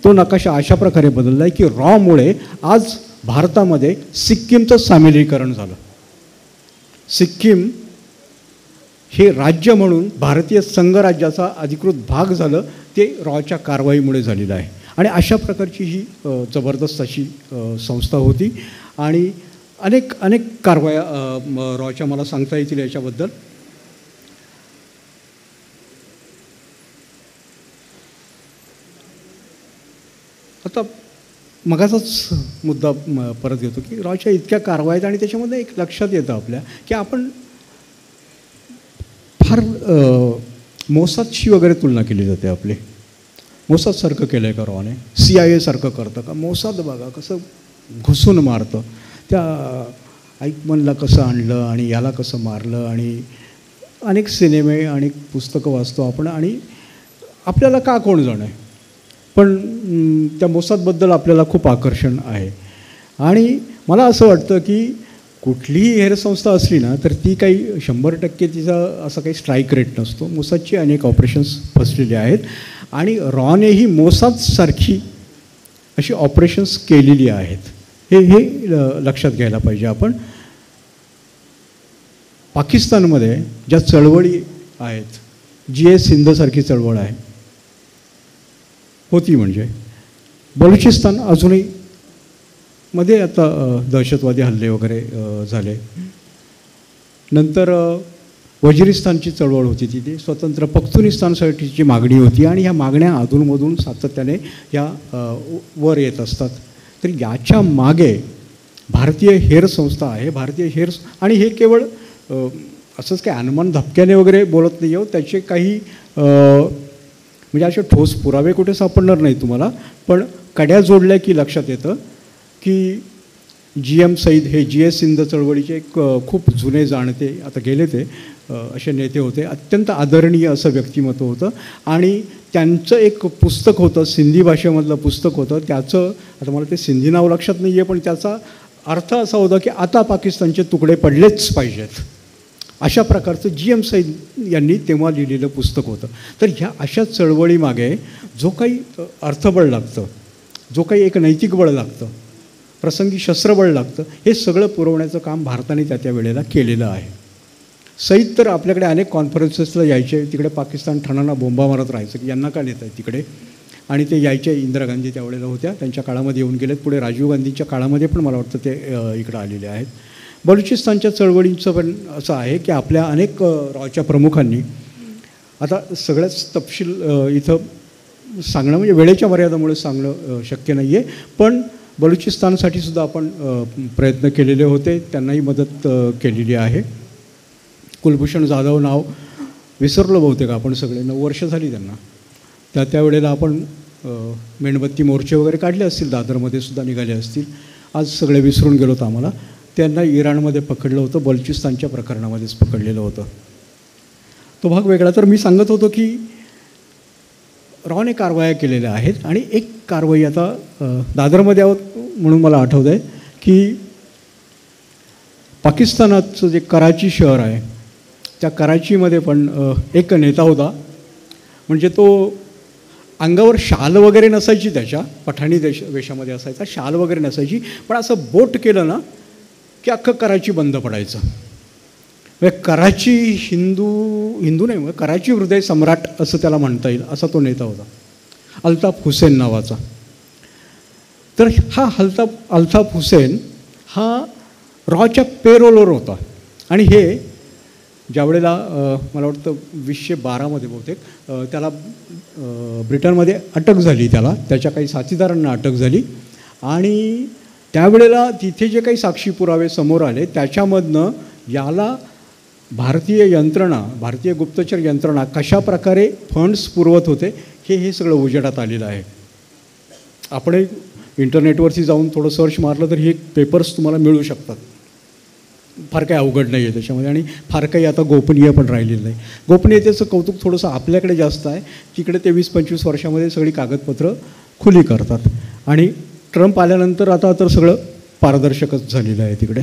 तो नकाशा अशा प्रकारे बदलला आहे की रॉमुळे आज भारतामध्ये सिक्कीमचं सामिलीकरण झालं. सिक्कीम हे राज्य म्हणून भारतीय संघराज्याचा अधिकृत भाग झालं, ते रॉच्या कारवाईमुळे झालेलं आहे. आणि अशा प्रकारची ही जबरदस्त अशी संस्था होती आणि अनेक अनेक कारवाया रॉच्या मला सांगता येतील याच्याबद्दल. आता मगाचाच मुद्दा परत घेतो की रॉच्या इतक्या कारवाया आहेत आणि त्याच्यामध्ये एक लक्षात येतं आपल्या की आपण फार मोसादशी वगैरे तुलना केली जाते आपली. मोसादसारखं केलं आहे का रॉने, CIA सारखं करतं का? मोसाद बघा कसं घुसून मारतं, त्या ऐकमनला कसं आणलं आणि याला कसं मारलं, आणि अनेक सिनेमे आणि पुस्तकं वाचतो आपण आणि आपल्याला का कोण जाणे, पण त्या मोसादबद्दल आपल्याला खूप आकर्षण आहे. आणि मला असं वाटतं की कुठलीही हेरसंस्था असली ना तर ती काही 100% तिचा असा काही स्ट्राईक रेट नसतो. मोसादची अनेक ऑपरेशन्स फसलेले आहेत आणि रॉनेही मोसादसारखी अशी ऑपरेशन्स केलेली आहेत. हे लक्षात घ्यायला पाहिजे आपण. पाकिस्तानमध्ये ज्या चळवळी आहेत, GS सिंधसारखी चळवळ आहे होती, म्हणजे बलुचिस्तान अजूनही मध्ये आता दहशतवादी हल्ले वगैरे झाले. नंतर वजिरिस्तानची चळवळ होती, तिथे स्वतंत्र पख्तुनिस्तानसाठीची मागणी होती आणि ह्या मागण्या अधूनमधून सातत्याने ह्या वर येत असतात. तर याच्या मागे भारतीय हेर संस्था आहे, भारतीय हेर. आणि हे केवळ असंच काही अनुमान धपक्याने वगैरे बोलत नाही आहोत, त्याचे काही म्हणजे असे ठोस पुरावे कुठे सापडणार नाही तुम्हाला, पण कड्या जोडल्या की लक्षात येतं की GM सईद हे GS सिंध चळवळीचे एक खूप जुने जाणते, आता गेले ते, असे नेते होते. अत्यंत आदरणीय असं व्यक्तिमत्व होतं आणि त्यांचं एक पुस्तक होतं, सिंधी भाषेमधलं पुस्तक होतं. त्याचं आता मला ते सिंधी नाव लक्षात नाही आहे, पण त्याचा अर्थ असा होता की आता पाकिस्तानचे तुकडे पडलेच पाहिजेत, अशा प्रकारचं GM सैन यांनी तेव्हा लिहिलेलं पुस्तक होतं. तर ह्या अशा चळवळीमागे जो काही अर्थबळ लागतं, जो काही एक नैतिक बळ लागतं, प्रसंगी शस्त्रबळ लागतं, हे सगळं पुरवण्याचं काम भारताने त्या वेळेला केलेलं आहे. सईद तर आपल्याकडे अनेक कॉन्फरन्सेसला यायचे, तिकडे पाकिस्तान ठाणांना बोंबा मारत राहायचं की यांना का नेत आहे तिकडे, आणि ते यायचे. इंदिरा गांधी त्यावेळेला होत्या, त्यांच्या काळामध्ये येऊन गेलेत. पुढे राजीव गांधींच्या काळामध्ये पण मला वाटतं ते इकडं आलेले आहेत. बलुचिस्तानच्या चळवळींचं पण असं आहे की आपल्या अनेक रावच्या प्रमुखांनी, आता सगळ्याच तपशील इथं सांगणं म्हणजे वेळेच्या मर्यादामुळे सांगणं शक्य नाही आहे, पण बलुचिस्तानसाठी सुद्धा आपण प्रयत्न केलेले होते, त्यांनाही मदत केलेली आहे. कुलभूषण जाधव नाव विसरलो बहुतेक आपण सगळे, 9 वर्ष झाली त्यांना. त्यावेळेला आपण मेणबत्ती मोर्चे वगैरे काढले असतील, दादरमध्ये सुद्धा निघाले असतील. आज सगळे विसरून गेलो होतं आम्हाला. त्यांना इराणमध्ये पकडलं होतं, बलुचिस्तानच्या प्रकरणामध्येच पकडलेलं होतं. तो भाग वेगळा. तर मी सांगत होतो की रॉने कारवाया केलेल्या आहेत, आणि एक कारवाई आता दादरमध्ये आहोत म्हणून मला आठवतं आहे की पाकिस्तानाचं जे कराची शहर आहे, त्या कराचीमध्ये पण एक नेता होता. म्हणजे तो अंगावर शाल वगैरे नसायची, त्याच्या पठाणी वेशामध्ये असायचा, शाल वगैरे नसायची, पण असं बोट केलं ना की अख्खं कराची बंद पडायचं. म्हणजे कराची हिंदू नाही, मग कराची हृदय सम्राट असं त्याला म्हणता येईल, असा तो नेता होता, अल्ताफ हुसेन नावाचा. तर हा अल्ताफ हुसेन हा रॉच्या पेरोलवर होता, आणि हे ज्यावेळेला मला वाटतं 2012मध्ये बहुतेक त्याला ब्रिटनमध्ये अटक झाली, त्याच्या काही साथीदारांना अटक झाली, आणि त्यावेळेला तिथे जे काही साक्षी पुरावे समोर आले त्याच्यामधनं याला भारतीय गुप्तचर यंत्रणा कशा प्रकारे फंड्स पुरवत होते हे सगळं उजेडात आलेलं आहे. आपण इंटरनेटवरती जाऊन थोडं सर्च मारलं तर हे पेपर्स तुम्हाला मिळू शकतात. फार काही अवघड नाही आहे त्याच्यामध्ये, आणि फार काही आता गोपनीय पण राहिलेलं नाही. गोपनीयतेचं कौतुक थोडंसं आपल्याकडे जास्त आहे, तिकडे ते 20-25 वर्षामध्ये सगळी कागदपत्रं खुली करतात, आणि ट्रम्प आल्यानंतर आता तर सगळं पारदर्शकच झालेलं आहे तिकडे.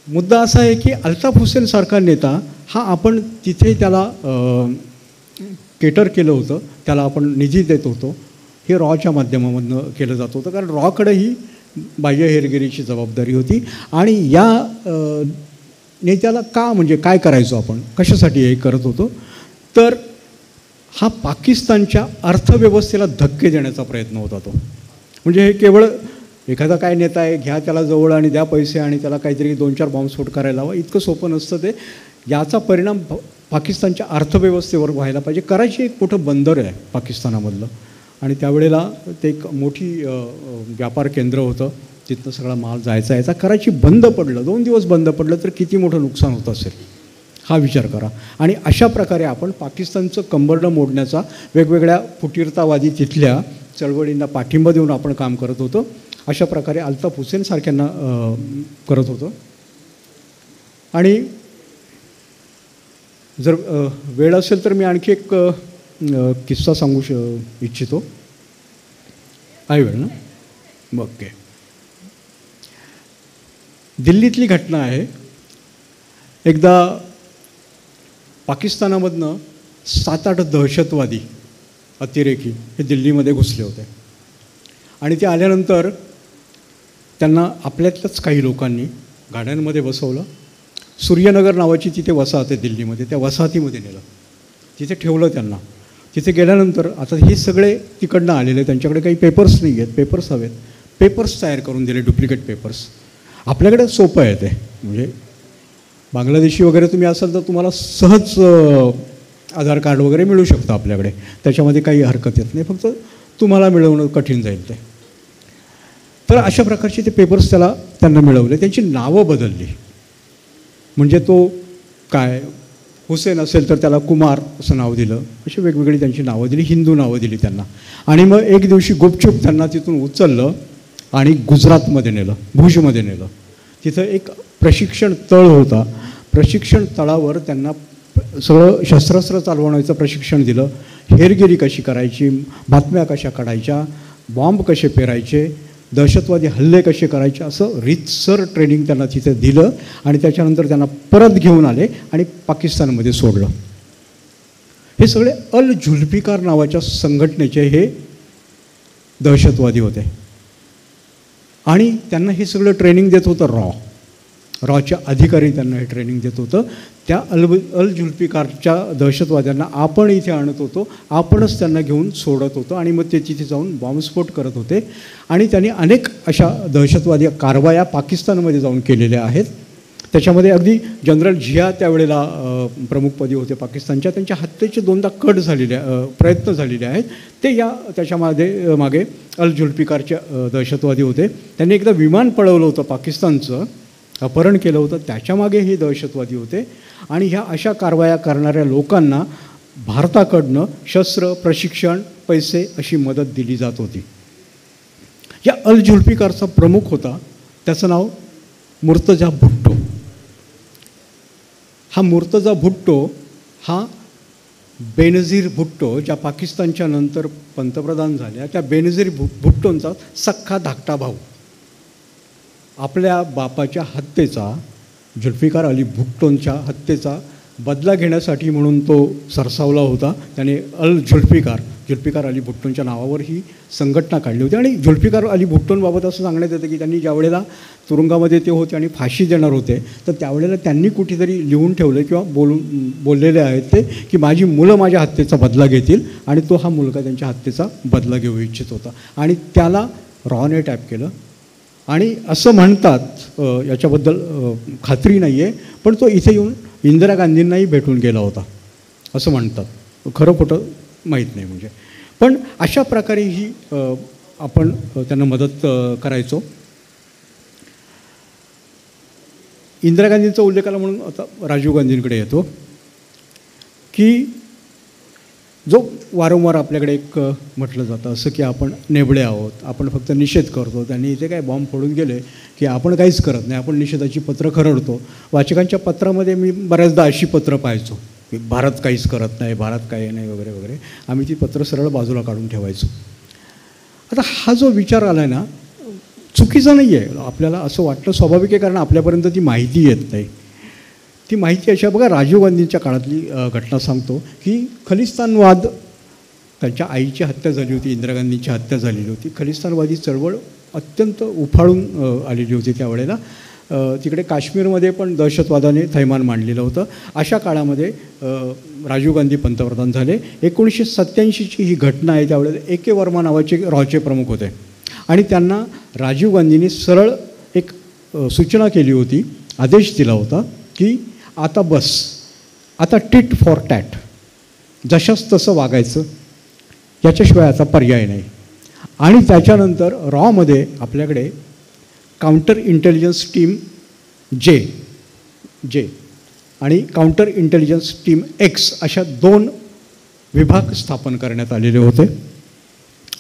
मुद्दा असा आहे की अल्ताफ हुसेनसारखा नेता हा आपण तिथे त्याला केटर केलं होतं, त्याला आपण निधी देत होतो, हे रॉच्या माध्यमामधनं केलं जात होतं, कारण रॉकडे ही बाह्य हेरगिरीची जबाबदारी होती. आणि या नेत्याला म्हणजे काय करायचो आपण, कशासाठी हे करत होतो, तर हा पाकिस्तानच्या अर्थव्यवस्थेला धक्के देण्याचा प्रयत्न होता तो. म्हणजे हे केवळ एखादा काय नेता आहे, घ्या त्याला जवळ आणि द्या पैसे आणि त्याला काहीतरी 2-4 बॉम्बस्फोट करायला हवा, इतकं सोपं नसतं ते. याचा परिणाम पाकिस्तानच्या अर्थव्यवस्थेवर व्हायला पाहिजे. कराची एक मोठं बंदर आहे पाकिस्तानामधलं, आणि त्यावेळेला ते एक मोठी व्यापार केंद्र होतं, तिथनं सगळा माल जायचा यायचा. कराची बंद पडलं, 2 दिवस बंद पडलं तर किती मोठं नुकसान होत असेल हा विचार करा. आणि अशा प्रकारे आपण पाकिस्तानचं कंबरडं मोडण्याचा, वेगवेगळ्या फुटीरतावादी तिथल्या चळवळींना पाठिंबा देऊन आपण काम करत होतो. अशा प्रकारे अल्ताफ हुसेनसारख्यांना करत होतो. आणि जर वेळ असेल तर मी आणखी एक किस्सा सांगू इच्छितो. आहे वेळ ना? ओके. दिल्लीतली घटना आहे. एकदा पाकिस्तानामधनं 7-8 दहशतवादी अतिरेकी हे दिल्लीमध्ये घुसले होते, आणि ते आल्यानंतर त्यांना आपल्यातल्याच काही लोकांनी गाड्यांमध्ये बसवलं. सूर्यनगर नावाची तिथे वसाहत आहे दिल्लीमध्ये, त्या वसाहतीमध्ये नेलं, तिथे ठेवलं त्यांना. तिथे गेल्यानंतर आता हे सगळे तिकडनं आलेले, त्यांच्याकडे काही पेपर्स नाही आहेत, पेपर्स हवेत, पेपर्स तयार करून दिले, डुप्लिकेट पेपर्स. आपल्याकडे सोपं आहे ते, म्हणजे बांगलादेशी वगैरे तुम्ही असाल तर तुम्हाला सहज आधार कार्ड वगैरे मिळू शकतं आपल्याकडे, त्याच्यामध्ये काही हरकत येत नाही, फक्त तुम्हाला मिळवणं कठीण जाईल ते. तर अशा प्रकारचे ते पेपर्स त्यांना मिळवले. त्यांची नावं बदलली. म्हणजे तो काय हुसेन असेल तर त्याला कुमार असं नाव दिलं, अशी वेगवेगळी त्यांची नावं दिली, हिंदू नावं दिली त्यांना. आणि मग एक दिवशी गुपचूप त्यांना तिथून उचललं आणि गुजरातमध्ये नेलं, भुजमध्ये नेलं. तिथं एक प्रशिक्षण तळ होता. प्रशिक्षण तळावर त्यांना सगळं शस्त्रास्त्र चालवण्याचं प्रशिक्षण दिलं. हेरगिरी कशी करायची, बातम्या कशा काढायच्या, बॉम्ब कसे पेरायचे, दहशतवादी हल्ले कसे करायचे असं रीतसर ट्रेनिंग त्यांना तिथे दिलं आणि त्याच्यानंतर त्यांना परत घेऊन आले आणि पाकिस्तानमध्ये सोडलं. हे सगळे अल झुल्फिकार नावाच्या संघटनेचे हे दहशतवादी होते आणि त्यांना हे सगळं ट्रेनिंग देत होतं रॉच्या अधिकारी त्यांना हे ट्रेनिंग देत होतं. त्या अल झुल्फिकारच्या दहशतवाद्यांना आपण इथे आणत होतो, आपणच त्यांना घेऊन सोडत होतो आणि मग ते तिथे जाऊन बॉम्बस्फोट करत होते. आणि त्यांनी अनेक अशा दहशतवादी कारवाया पाकिस्तानमध्ये जाऊन केलेल्या आहेत. त्याच्यामध्ये अगदी जनरल झिया त्यावेळेला प्रमुखपदी होते पाकिस्तानच्या. त्यांच्या हत्येचे 2दा कट झालेले प्रयत्न झालेले आहेत. ते त्याच्यामध्ये मागे अल झुल्फिकारचे दहशतवादी होते. त्यांनी एकदा विमान पळवलं होतं पाकिस्तानचं, अपहरण केलं होतं, त्याच्यामागे हे दहशतवादी होते. आणि ह्या अशा कारवाया करणाऱ्या लोकांना भारताकडनं शस्त्र, प्रशिक्षण, पैसे अशी मदत दिली जात होती. या अल झुल्फिकारचा प्रमुख होता, त्याचं नाव मुर्तजा भुट्टो. हा मुर्तजा भुट्टो हा बेनझीर भुट्टो, ज्या पाकिस्तानच्या नंतर पंतप्रधान झाल्या, त्या बेनझीर भुट्टोंचा सख्खा धाकटा भाऊ. आपल्या बापाच्या हत्येचा, जुल्फिकार अली भुट्टोंच्या हत्येचा बदला घेण्यासाठी म्हणून तो सरसावला होता. त्याने जुल्फिकार अली भुट्टोंच्या नावावर ही संघटना काढली होती. आणि जुल्फिकार अली भुट्टोंबाबत असं सांगण्यात येतं की त्यांनी ज्यावेळेला तुरुंगामध्ये ते होते आणि फाशी देणार होते, तर त्यावेळेला त्यांनी कुठेतरी लिहून ठेवलं किंवा बोललेले आहेत ते की माझी मुलं माझ्या हत्येचा बदला घेतील. आणि तो हा मुलगा त्यांच्या हत्येचा बदला घेऊ इच्छित होता आणि त्याला रॉने टॅप केलं. आणि असं म्हणतात, याच्याबद्दल खात्री नाही आहे, पण तो इथे येऊन इंदिरा गांधींनाही भेटून गेला होता असं म्हणतात. खरं खोटं माहीत नाही म्हणजे. पण अशा प्रकारे ही आपण त्यांना मदत करायचो. इंदिरा गांधींचा उल्लेख आला म्हणून आता राजीव गांधींकडे येतो की जो वारंवार आपल्याकडे एक म्हटलं जातं असं की आपण नेबळे आहोत, आपण फक्त निषेध करतो, त्यांनी इथे काय बॉम्ब फोडून गेले की आपण काहीच करत नाही, आपण निषेधाची पत्रं खरडतो. वाचकांच्या पत्रामध्ये मी बऱ्याचदा अशी पत्रं पाहायचो की भारत काहीच करत नाही, भारत काही नाही वगैरे वगैरे. आम्ही ती पत्रं सरळ बाजूला काढून ठेवायचो. आता हा जो विचार आला आहे ना, चुकीचा नाही आहे. आपल्याला असं वाटतं स्वाभाविक आहे, कारण आपल्यापर्यंत ती माहिती येत नाही. ती माहिती अशा बघा, राजीव गांधींच्या काळातली घटना सांगतो की खलिस्तानवाद, त्यांच्या आईची हत्या झाली होती, इंदिरा गांधींची हत्या झालेली होती. खलिस्तानवादी चळवळ अत्यंत उफाळून आलेली होती त्यावेळेला. तिकडे काश्मीरमध्ये पण दहशतवादाने थैमान मांडलेलं होतं. अशा काळामध्ये राजीव गांधी पंतप्रधान झाले. 1987ची ही घटना आहे. त्यावेळेला AK वर्मा नावाचे रॉचे प्रमुख होते आणि त्यांना राजीव गांधींनी सरळ एक सूचना केली होती, आदेश दिला होता की आता बस, आता टिट फॉर टॅट, जशाच तसं वागायचं, याच्याशिवाय आता पर्याय नाही. आणि त्याच्यानंतर रॉमध्ये आपल्याकडे काउंटर इंटेलिजन्स टीम जे आणि काउंटर इंटेलिजन्स टीम X अशा 2 विभाग स्थापन करण्यात आलेले होते.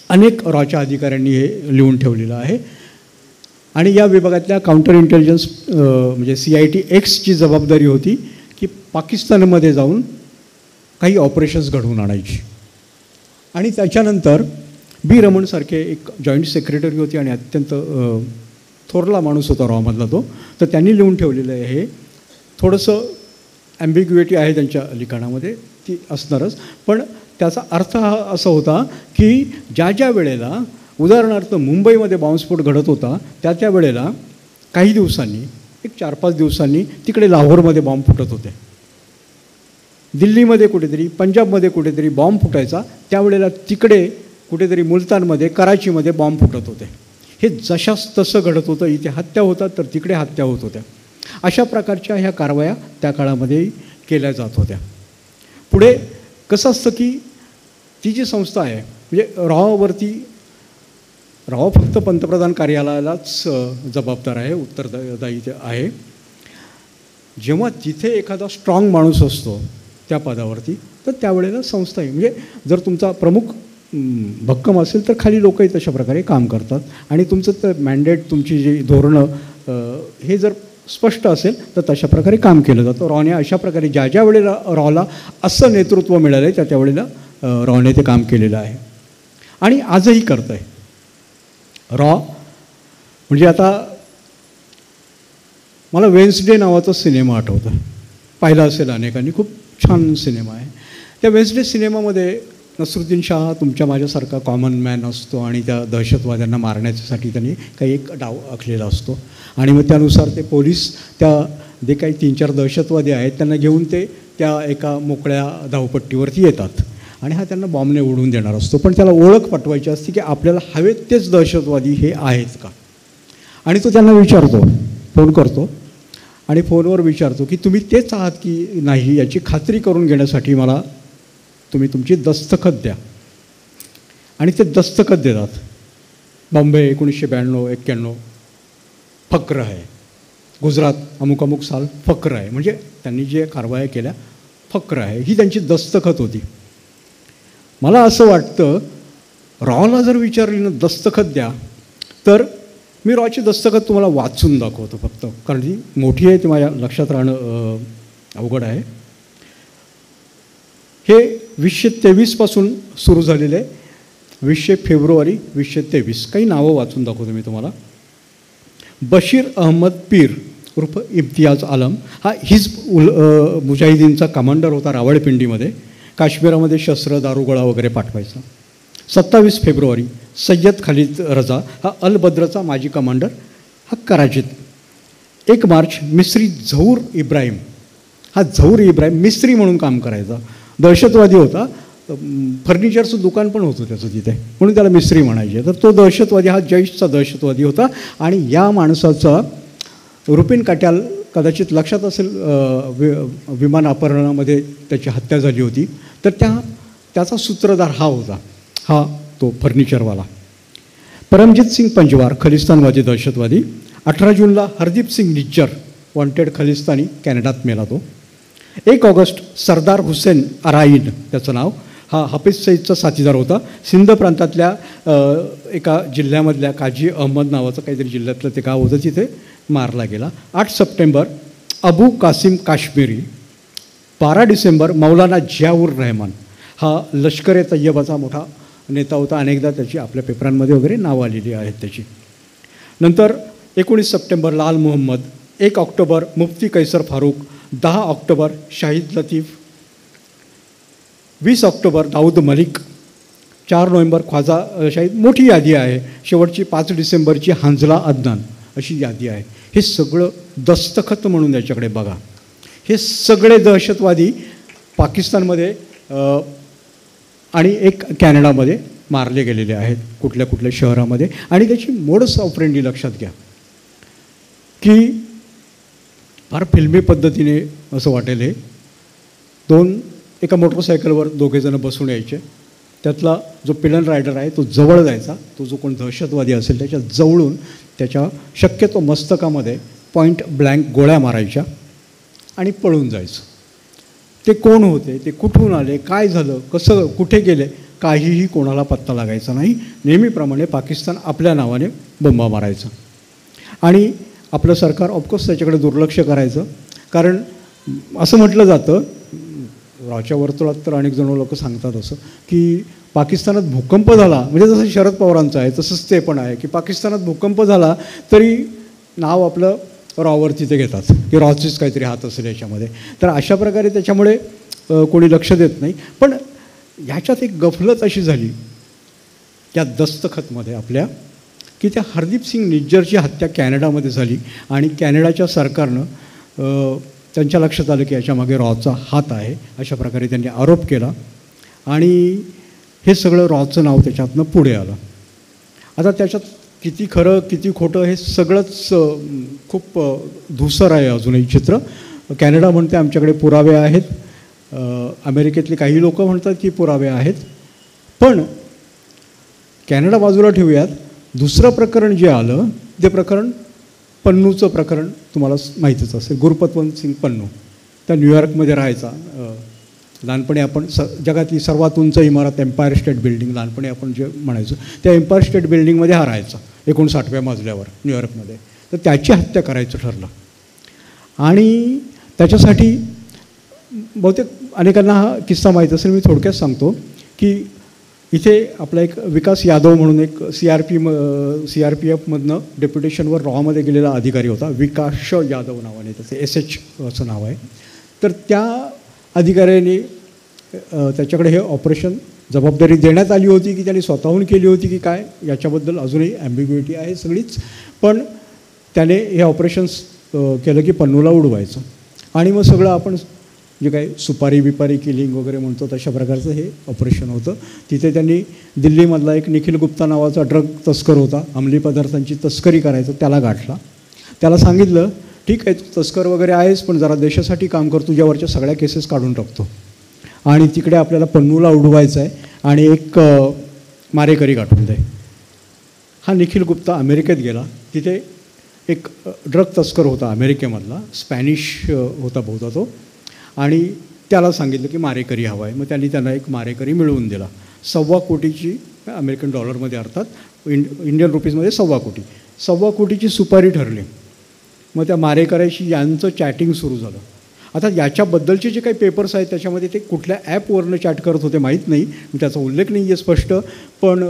अनेक रॉच्या अधिकाऱ्यांनी हे लिहून ठेवलेलं आहे. आणि या विभागातल्या काउंटर इंटेलिजन्स म्हणजे CIT Xची जबाबदारी होती की पाकिस्तानमध्ये जाऊन काही ऑपरेशन्स घडवून आणायची. आणि त्याच्यानंतर B रमणसारखे एक जॉईंट सेक्रेटरी होती आणि अत्यंत थोरला माणूस होता रॉमधला तो. तर त्यांनी लिहून ठेवलेलं आहे. हे थोडंसं ॲम्बिग्युएटी आहे त्यांच्या लिखाणामध्ये, ती असणारच. पण त्याचा अर्थ हा असा होता की ज्या वेळेला उदाहरणार्थ मुंबईमध्ये बॉम्बस्फोट घडत होता, त्या वेळेला काही दिवसांनी, एक 4-5 दिवसांनी तिकडे लाहोरमध्ये बॉम्ब फुटत होते, दिल्लीमध्ये कुठेतरी, पंजाबमध्ये कुठेतरी बॉम्ब फुटायचा. त्यावेळेला तिकडे कुठेतरी मुलतानमध्ये, कराचीमध्ये बॉम्ब फुटत होते. हे जशास तसं घडत होतं. इथे हत्या होतात तर तिकडे हत्या होत होत्या. अशा प्रकारच्या ह्या कारवाया त्या काळामध्ये केल्या जात होत्या. पुढे कसं असतं की ती जी संस्था आहे म्हणजे रॉ फक्त पंतप्रधान कार्यालयालाच जबाबदार आहे, उत्तरदायी आहे. जेव्हा तिथे एखादा स्ट्रॉंग माणूस असतो त्या पदावरती, तर त्यावेळेला संस्था आहे. म्हणजे जर तुमचा प्रमुख भक्कम असेल तर खाली लोकही तशा प्रकारे काम करतात. आणि तुमचं तर मॅन्डेट, तुमची जी धोरणं हे जर स्पष्ट असेल तर तशा प्रकारे काम केलं जातं. रॉने अशा प्रकारे ज्या वेळेला रॉला असं नेतृत्व मिळालं आहे त्या वेळेला रॉने ते काम केलेलं आहे आणि आजही करत आहे. रॉ म्हणजे आता मला वेन्सडे नावाचा सिनेमा आठवतं, पाहिला असेल अनेकांनी, खूप छान सिनेमा आहे. त्या वेन्सडे सिनेमामध्ये नसरुद्दीन शाह तुमच्या माझ्यासारखा कॉमन मॅन असतो आणि त्या दहशतवाद्यांना मारण्यासाठी त्यांनी काही एक डाव आखलेला असतो आणि मग त्यानुसार ते पोलीस त्या जे काही 3-4 दहशतवादी आहेत त्यांना घेऊन ते त्या एका मोकळ्या धावपट्टीवरती येतात आणि हा त्यांना बॉम्बने उडवून देणार असतो. पण त्याला ओळख पटवायची असते की आपल्याला हवेत तेच दहशतवादी हे आहेत का, आणि तो त्यांना विचारतो, फोन करतो आणि फोनवर विचारतो की तुम्ही तेच आहात की नाही याची खात्री करून घेण्यासाठी मला तुम्ही तुमची दस्तखत द्या. आणि ते दस्तखत देतात. बॉम्बे 1992-91 फक्र आहे, गुजरात अमुक अमुक साल फक्र आहे, म्हणजे त्यांनी जे कारवाया केल्या फक्र आहे, ही त्यांची दस्तखत होती. मला असं वाटतं रॉला जर विचारली ना दस्तखत द्या, तर मी रॉची दस्तखत तुम्हाला वाचून दाखवतो फक्त, कारण ती मोठी आहे, ती माझ्या लक्षात राहणं अवघड आहे. हे 2023 सुरू झालेलं आहे, 20 फेब्रुवारी 2023. काही नावं वाचून दाखवतो मी तुम्हाला. बशीर अहमद पीर उर्फ इम्तियाज आलम हा मुजाहिदीनचा कमांडर होता रावळपिंडीमध्ये, काश्मीरामध्ये शस्त्र दारुगोळा वगैरे पाठवायचा. 27 फेब्रुवारी सय्यद खालिद रजा हा अल बद्रचा माजी कमांडर, हा कराचीत. 1 मार्च मिस्री झहूर इब्राहिम, हा झहूर इब्राहिम मिस्त्री म्हणून काम करायचा, दहशतवादी होता, फर्निचरचं दुकान पण होतं त्याचं तिथे, म्हणून त्याला मिस्त्री म्हणायचे. तर तो दहशतवादी हा जैशचा दहशतवादी होता आणि या माणसाचा रुपिन काट्याल कदाचित लक्षात असेल, विमान अपहरणामध्ये त्याची हत्या झाली होती, तर त्याचा सूत्रधार हा होता, हा तो फर्निचरवाला. परमजीत सिंग पंजवार खलिस्तानवादी दहशतवादी. 18 जूनला हरदीप सिंग निज्जर वॉन्टेड खलिस्तानी, कॅनडात मेला तो. 1 ऑगस्ट सरदार हुसेन अराईन त्याचं नाव, हा हाफिज सईदचा साथीदार होता, सिंध प्रांतातल्या एका जिल्ह्यामधल्या काजी अहमद नावाचं काहीतरी जिल्ह्यातलं ते गाव होतं, तिथे मारला गेला. 8 सप्टेंबर अबू कासिम काश्मीरी. 12 डिसेंबर मौलाना जियाउर रहमान, हा लष्कर ए तय्यबाचा मोठा नेता होता, अनेकदा त्याची आपल्या पेपरांमध्ये वगैरे नावं आलेली आहेत त्याची. नंतर 19 सप्टेंबर लाल मोहम्मद. 1 ऑक्टोबर मुफ्ती कैसर फारूक. 10 ऑक्टोबर शाहिद लतीफ. 20 ऑक्टोबर दाऊद मलिक. 4 नोव्हेंबर ख्वाजा शाहिद. मोठी यादी आहे. शेवटची 5 डिसेंबरची हांजला अदनान, अशी यादी आहे. हे सगळं दस्तखत म्हणून याच्याकडे बघा. हे सगळे दहशतवादी पाकिस्तानमध्ये आणि एक कॅनडामध्ये मारले गेलेले आहेत, कुठल्या कुठल्या शहरामध्ये. आणि त्याची मोडस ऑपरेंडी लक्षात घ्या की फार फिल्मी पद्धतीने असं वाटेल हे. एका मोटरसायकलवर 2 जण बसून यायचे, त्यातला जो पिलन रायडर आहे तो जवळ जायचा, तो जो कोण दहशतवादी असेल त्याच्या जवळून त्याच्या शक्यतो मस्तकामध्ये पॉईंट ब्लँक गोळ्या मारायच्या आणि पळून जायचं. ते कोण होते, ते कुठून आले, काय झालं, कसं कुठे गेले, काहीही कोणाला पत्ता लागायचा नाही. नेहमीप्रमाणे पाकिस्तान आपल्या नावाने बंबा मारायचं आणि आपलं सरकार ऑफकोर्स त्याच्याकडे दुर्लक्ष करायचं. कारण असं म्हटलं जातं, रावच्या वर्तुळात तर अनेक जण लोक सांगतात असं, की पाकिस्तानात भूकंप झाला, म्हणजे जसं शरद पवारांचं आहे तसंच ते पण आहे, की पाकिस्तानात भूकंप झाला तरी नाव आपलं रॉवर तिथे घेतात, की रॉचीच काहीतरी हात असेल याच्यामध्ये. तर अशा प्रकारे त्याच्यामुळे कोणी लक्ष देत नाही. पण ह्याच्यात एक गफलत अशी झाली त्या दस्तखतमध्ये आपल्या, की त्या हरदीप सिंग निज्जरची हत्या कॅनडामध्ये झाली आणि कॅनडाच्या सरकारनं त्यांच्या लक्षात आलं की याच्यामागे रॉचा हात आहे, अशा प्रकारे त्यांनी आरोप केला आणि हे सगळं रॉचं नाव त्याच्यातनं पुढे आलं. आता त्याच्यात किती खरं किती खोटं हे सगळंच खूप धूसर आहे अजूनही चित्र. कॅनडा म्हणते आमच्याकडे पुरावे आहेत, अमेरिकेतले काही लोक म्हणतात की पुरावे आहेत. पण कॅनडा बाजूला ठेवूयात, दुसरं प्रकरण जे आलं ते प्रकरण पन्नूचं प्रकरण तुम्हाला माहितीच असेल. गुरपतवंत सिंग पन्नू, त्या न्यूयॉर्कमध्ये राहायचा. लहानपणी आपण जगातली सर्वात उंच इमारत एम्पायर स्टेट बिल्डिंग, लहानपणी आपण जे म्हणायचो त्या एम्पायर स्टेट बिल्डिंगमध्ये हा राहायचा 59व्या मजल्यावर न्यूयॉर्कमध्ये. तर त्याची हत्या करायचं ठरलं आणि त्याच्यासाठी बहुतेक अनेकांना हा किस्सा माहीत असेल, मी थोडक्यात सांगतो की इथे आपला एक विकास यादव म्हणून एक CRPFमधनं डेप्युटेशनवर रॉमध्ये गेलेला अधिकारी होता, विकास यादव नावाने, त्याचं SH असं नाव आहे. तर त्या अधिकाऱ्याने त्याच्याकडे हे ऑपरेशन जबाबदारी देण्यात आली होती की त्यांनी स्वतःहून केली होती की काय, याच्याबद्दल अजूनही ॲम्बिग्युइटी आहे सगळीच. पण त्याने हे ऑपरेशन्स केलं की पन्नूला उडवायचं. आणि मग सगळं आपण जे काही सुपारी बिपारी किलिंग वगैरे म्हणतो तशा प्रकारचं हे ऑपरेशन होतं. तिथे त्यांनी दिल्लीमधला एक निखिल गुप्ता नावाचा ड्रग तस्कर होता, अंमली पदार्थांची तस्करी करायचं, त्याला गाठला. त्याला सांगितलं ठीक आहे तू तस्कर वगैरे आहेस पण जरा देशासाठी काम कर, तुझ्यावरच्या सगळ्या केसेस काढून टाकतो आणि तिकडे आपल्याला पन्नूला उडवायचं आहे आणि एक मारेकरी गाठून दे. हा निखिल गुप्ता अमेरिकेत गेला. तिथे एक ड्रग तस्कर होता अमेरिकेमधला, स्पॅनिश होता बहुधा तो, आणि त्याला सांगितलं की मारेकरी हवा आहे. मग त्यांना एक मारेकरी मिळवून दिला. 1.25 कोटीची, अमेरिकन डॉलरमध्ये अर्थात, इंडियन रुपीजमध्ये 1.25 कोटी, 1.25 कोटीची सुपारी ठरली. मग त्या मारेकऱ्याशी यांचं चॅटिंग सुरू झालं. आता याच्याबद्दलचे जे काही पेपर्स आहेत त्याच्यामध्ये ते कुठल्या ॲपवरनं चॅट करत होते माहीत नाही, त्याचा उल्लेख नाही आहे स्पष्ट, पण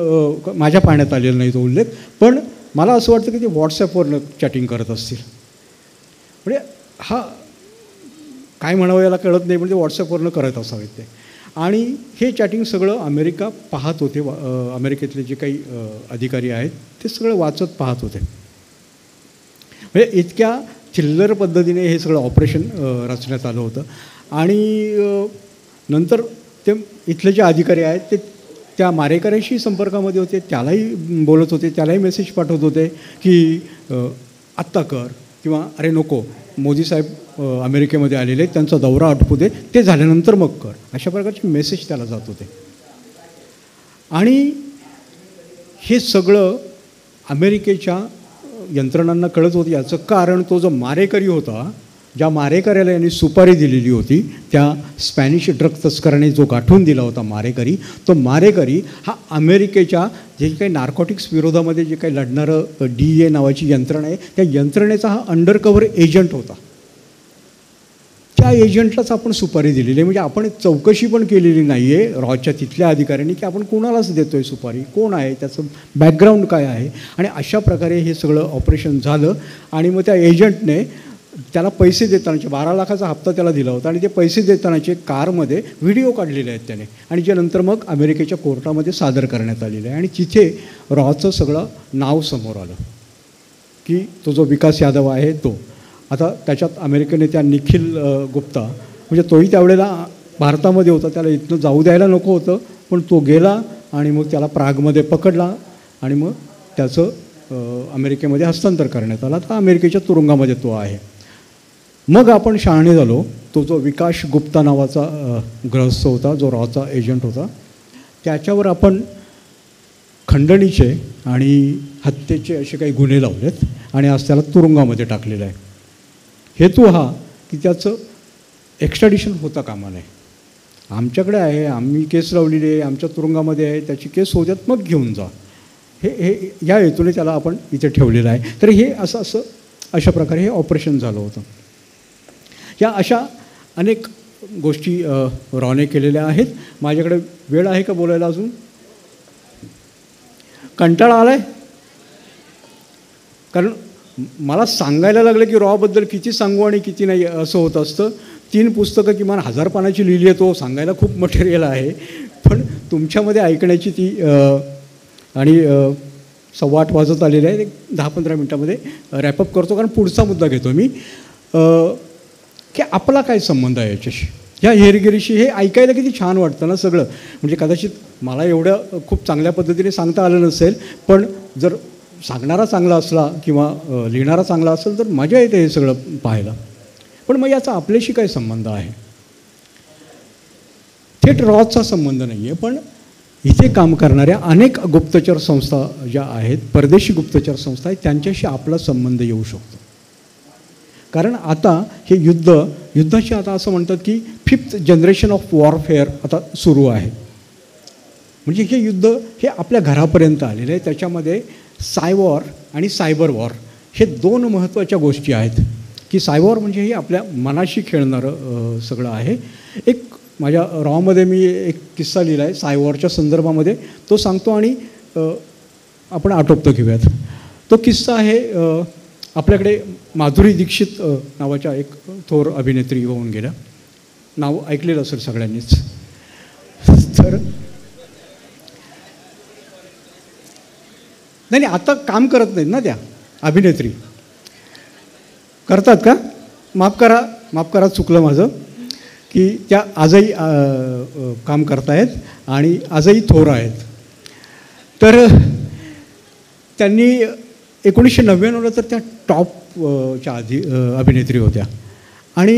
माझ्या पाहण्यात आलेला नाही तो उल्लेख. पण मला असं वाटतं की ते व्हॉट्सॲपवरनं चॅटिंग करत असतील. म्हणजे हा काय म्हणावं याला कळत नाही, पण ते व्हॉट्सॲपवरनं करत असावेत ते. आणि हे चॅटिंग सगळं अमेरिका पाहत होते, अमेरिकेतले जे काही अधिकारी आहेत ते सगळं वाचत पाहत होते. म्हणजे इतक्या चिल्लर पद्धतीने हे सगळं ऑपरेशन रचण्यात आलं होतं. आणि नंतर ते इथले जे अधिकारी आहेत ते त्या मारेकऱ्याशी संपर्कामध्ये होते, त्यालाही बोलत होते, त्यालाही मेसेज पाठवत होते की आत्ता कर, किंवा अरे नको, मोदी साहेब अमेरिकेमध्ये आलेले आहेत, त्यांचा दौरा आटपू दे, ते झाल्यानंतर मग कर, अशा प्रकारचे मेसेज त्याला जात होते. आणि हे सगळं अमेरिकेच्या यंत्रणांना कळत होतं. याचं कारण तो जो मारेकरी होता, ज्या मारेकऱ्याला यांनी सुपारी दिलेली होती, त्या स्पॅनिश ड्रग तस्कराने जो गाठून दिला होता मारेकरी, तो मारेकरी हा अमेरिकेच्या जे काही नार्कोटिक्स विरोधामध्ये जे काही लढणारं DEA नावाची यंत्रणा आहे, त्या यंत्रणेचा हा अंडरकव्हर एजंट होता. त्या एजंटलाच आपण सुपारी दिलेली आहे. म्हणजे आपण चौकशी पण केलेली नाही आहे रॉच्या तिथल्या अधिकाऱ्यांनी की आपण कोणालाच देतो आहे सुपारी, कोण आहे, त्याचं बॅकग्राऊंड काय आहे. आणि अशा प्रकारे हे सगळं ऑपरेशन झालं. आणि मग त्या एजंटने त्याला पैसे देतानाचे 12 लाखाचा हप्ता त्याला दिला होता आणि ते पैसे देतानाचे कारमध्ये व्हिडिओ काढलेले आहेत त्याने, आणि जे नंतर मग अमेरिकेच्या कोर्टामध्ये सादर करण्यात आलेलं आहे. आणि तिथे रॉचं सगळं नाव समोर आलं की तो जो विकास यादव आहे तो. आता त्याच्यात अमेरिकेने त्या निखिल गुप्ता, म्हणजे तोही त्यावेळेला भारतामध्ये होता, त्याला इथनं जाऊ द्यायला नको होतं, पण तो गेला आणि मग त्याला प्रागमध्ये पकडला आणि मग त्याचं अमेरिकेमध्ये हस्तांतर करण्यात आलं. आता अमेरिकेच्या तुरुंगामध्ये तो आहे. मग आपण शहाणे झालो. तो जो विकास गुप्ता नावाचा गृहस्थ होता, जो रॉचा एजंट होता, त्याच्यावर आपण खंडणीचे आणि हत्येचे असे काही गुन्हे लावलेत आणि आज त्याला तुरुंगामध्ये टाकलेलं आहे. हेतू हा की त्याचं एक्स्ट्रॅडिशन होता कामा नये. आमच्याकडे आहे, आम्ही केस लावलेली आहे, आमच्या तुरुंगामध्ये आहे, त्याची केस होत्यात मग घेऊन जा, हे या हेतूने त्याला आपण इथे ठेवलेलं आहे. तर हे अशा प्रकारे हे ऑपरेशन झालं होतं. या अशा अनेक गोष्टी रॉने केलेल्या आहेत. माझ्याकडे वेळ आहे का बोलायला अजून? कंटाळा आला आहे? कारण मला सांगायला लागलं की रॉबद्दल किती सांगू आणि किती नाही असं होत असतं. 3 पुस्तकं किमान 1000 पानाची लिहिली आहे, तो सांगायला खूप मटेरियल आहे. पण तुमच्यामध्ये ऐकण्याची ती आणि 8:15 वाजत आलेले आहे. 10-15 मिनटामध्ये रॅपअप करतो, कारण पुढचा मुद्दा घेतो मी की आपला काय संबंध आहे याच्याशी, ह्या हेरगिरीशी. हे ऐकायला किती छान वाटतं ना सगळं. म्हणजे कदाचित मला एवढं खूप चांगल्या पद्धतीने सांगता आलं नसेल, पण जर सांगणारा चांगला असला किंवा लिहिणारा चांगला असेल तर मजा येते हे सगळं पाहायला. पण मग याचा आपल्याशी काय संबंध आहे? थेट रॉचा संबंध नाही आहे, पण इथे काम करणाऱ्या अनेक गुप्तचर संस्था ज्या आहेत, परदेशी गुप्तचर संस्था आहेत, त्यांच्याशी आपला संबंध येऊ शकतो. कारण आता हे युद्धाची आता असं म्हणतात की 5th जनरेशन ऑफ वॉरफेअर आता सुरू आहे. म्हणजे हे युद्ध हे आपल्या घरापर्यंत आलेलं आहे. त्याच्यामध्ये सायवॉर आणि सायबर वॉर हे 2 महत्त्वाच्या गोष्टी आहेत. की सायवॉर म्हणजे हे आपल्या मनाशी खेळणारं सगळं आहे. एक माझ्या रॉमध्ये मी एक किस्सा लिहिला आहे सायवॉरच्या संदर्भामध्ये, तो सांगतो आणि आपण आटोपतो घेऊयात. तो किस्सा आहे, आपल्याकडे माधुरी दीक्षित नावाच्या एक थोर अभिनेत्री होऊन गेल्या. नाव ऐकलेलं असेल सगळ्यांनीच. तर नाही आता काम करत नाहीत ना त्या अभिनेत्री. करतात का? माफ करा चुकलं माझं, की त्या आजही काम करतायत आणि आजही थोर आहेत. तर त्यांनी 1999ला तर त्या टॉपच्या अभिनेत्री होत्या आणि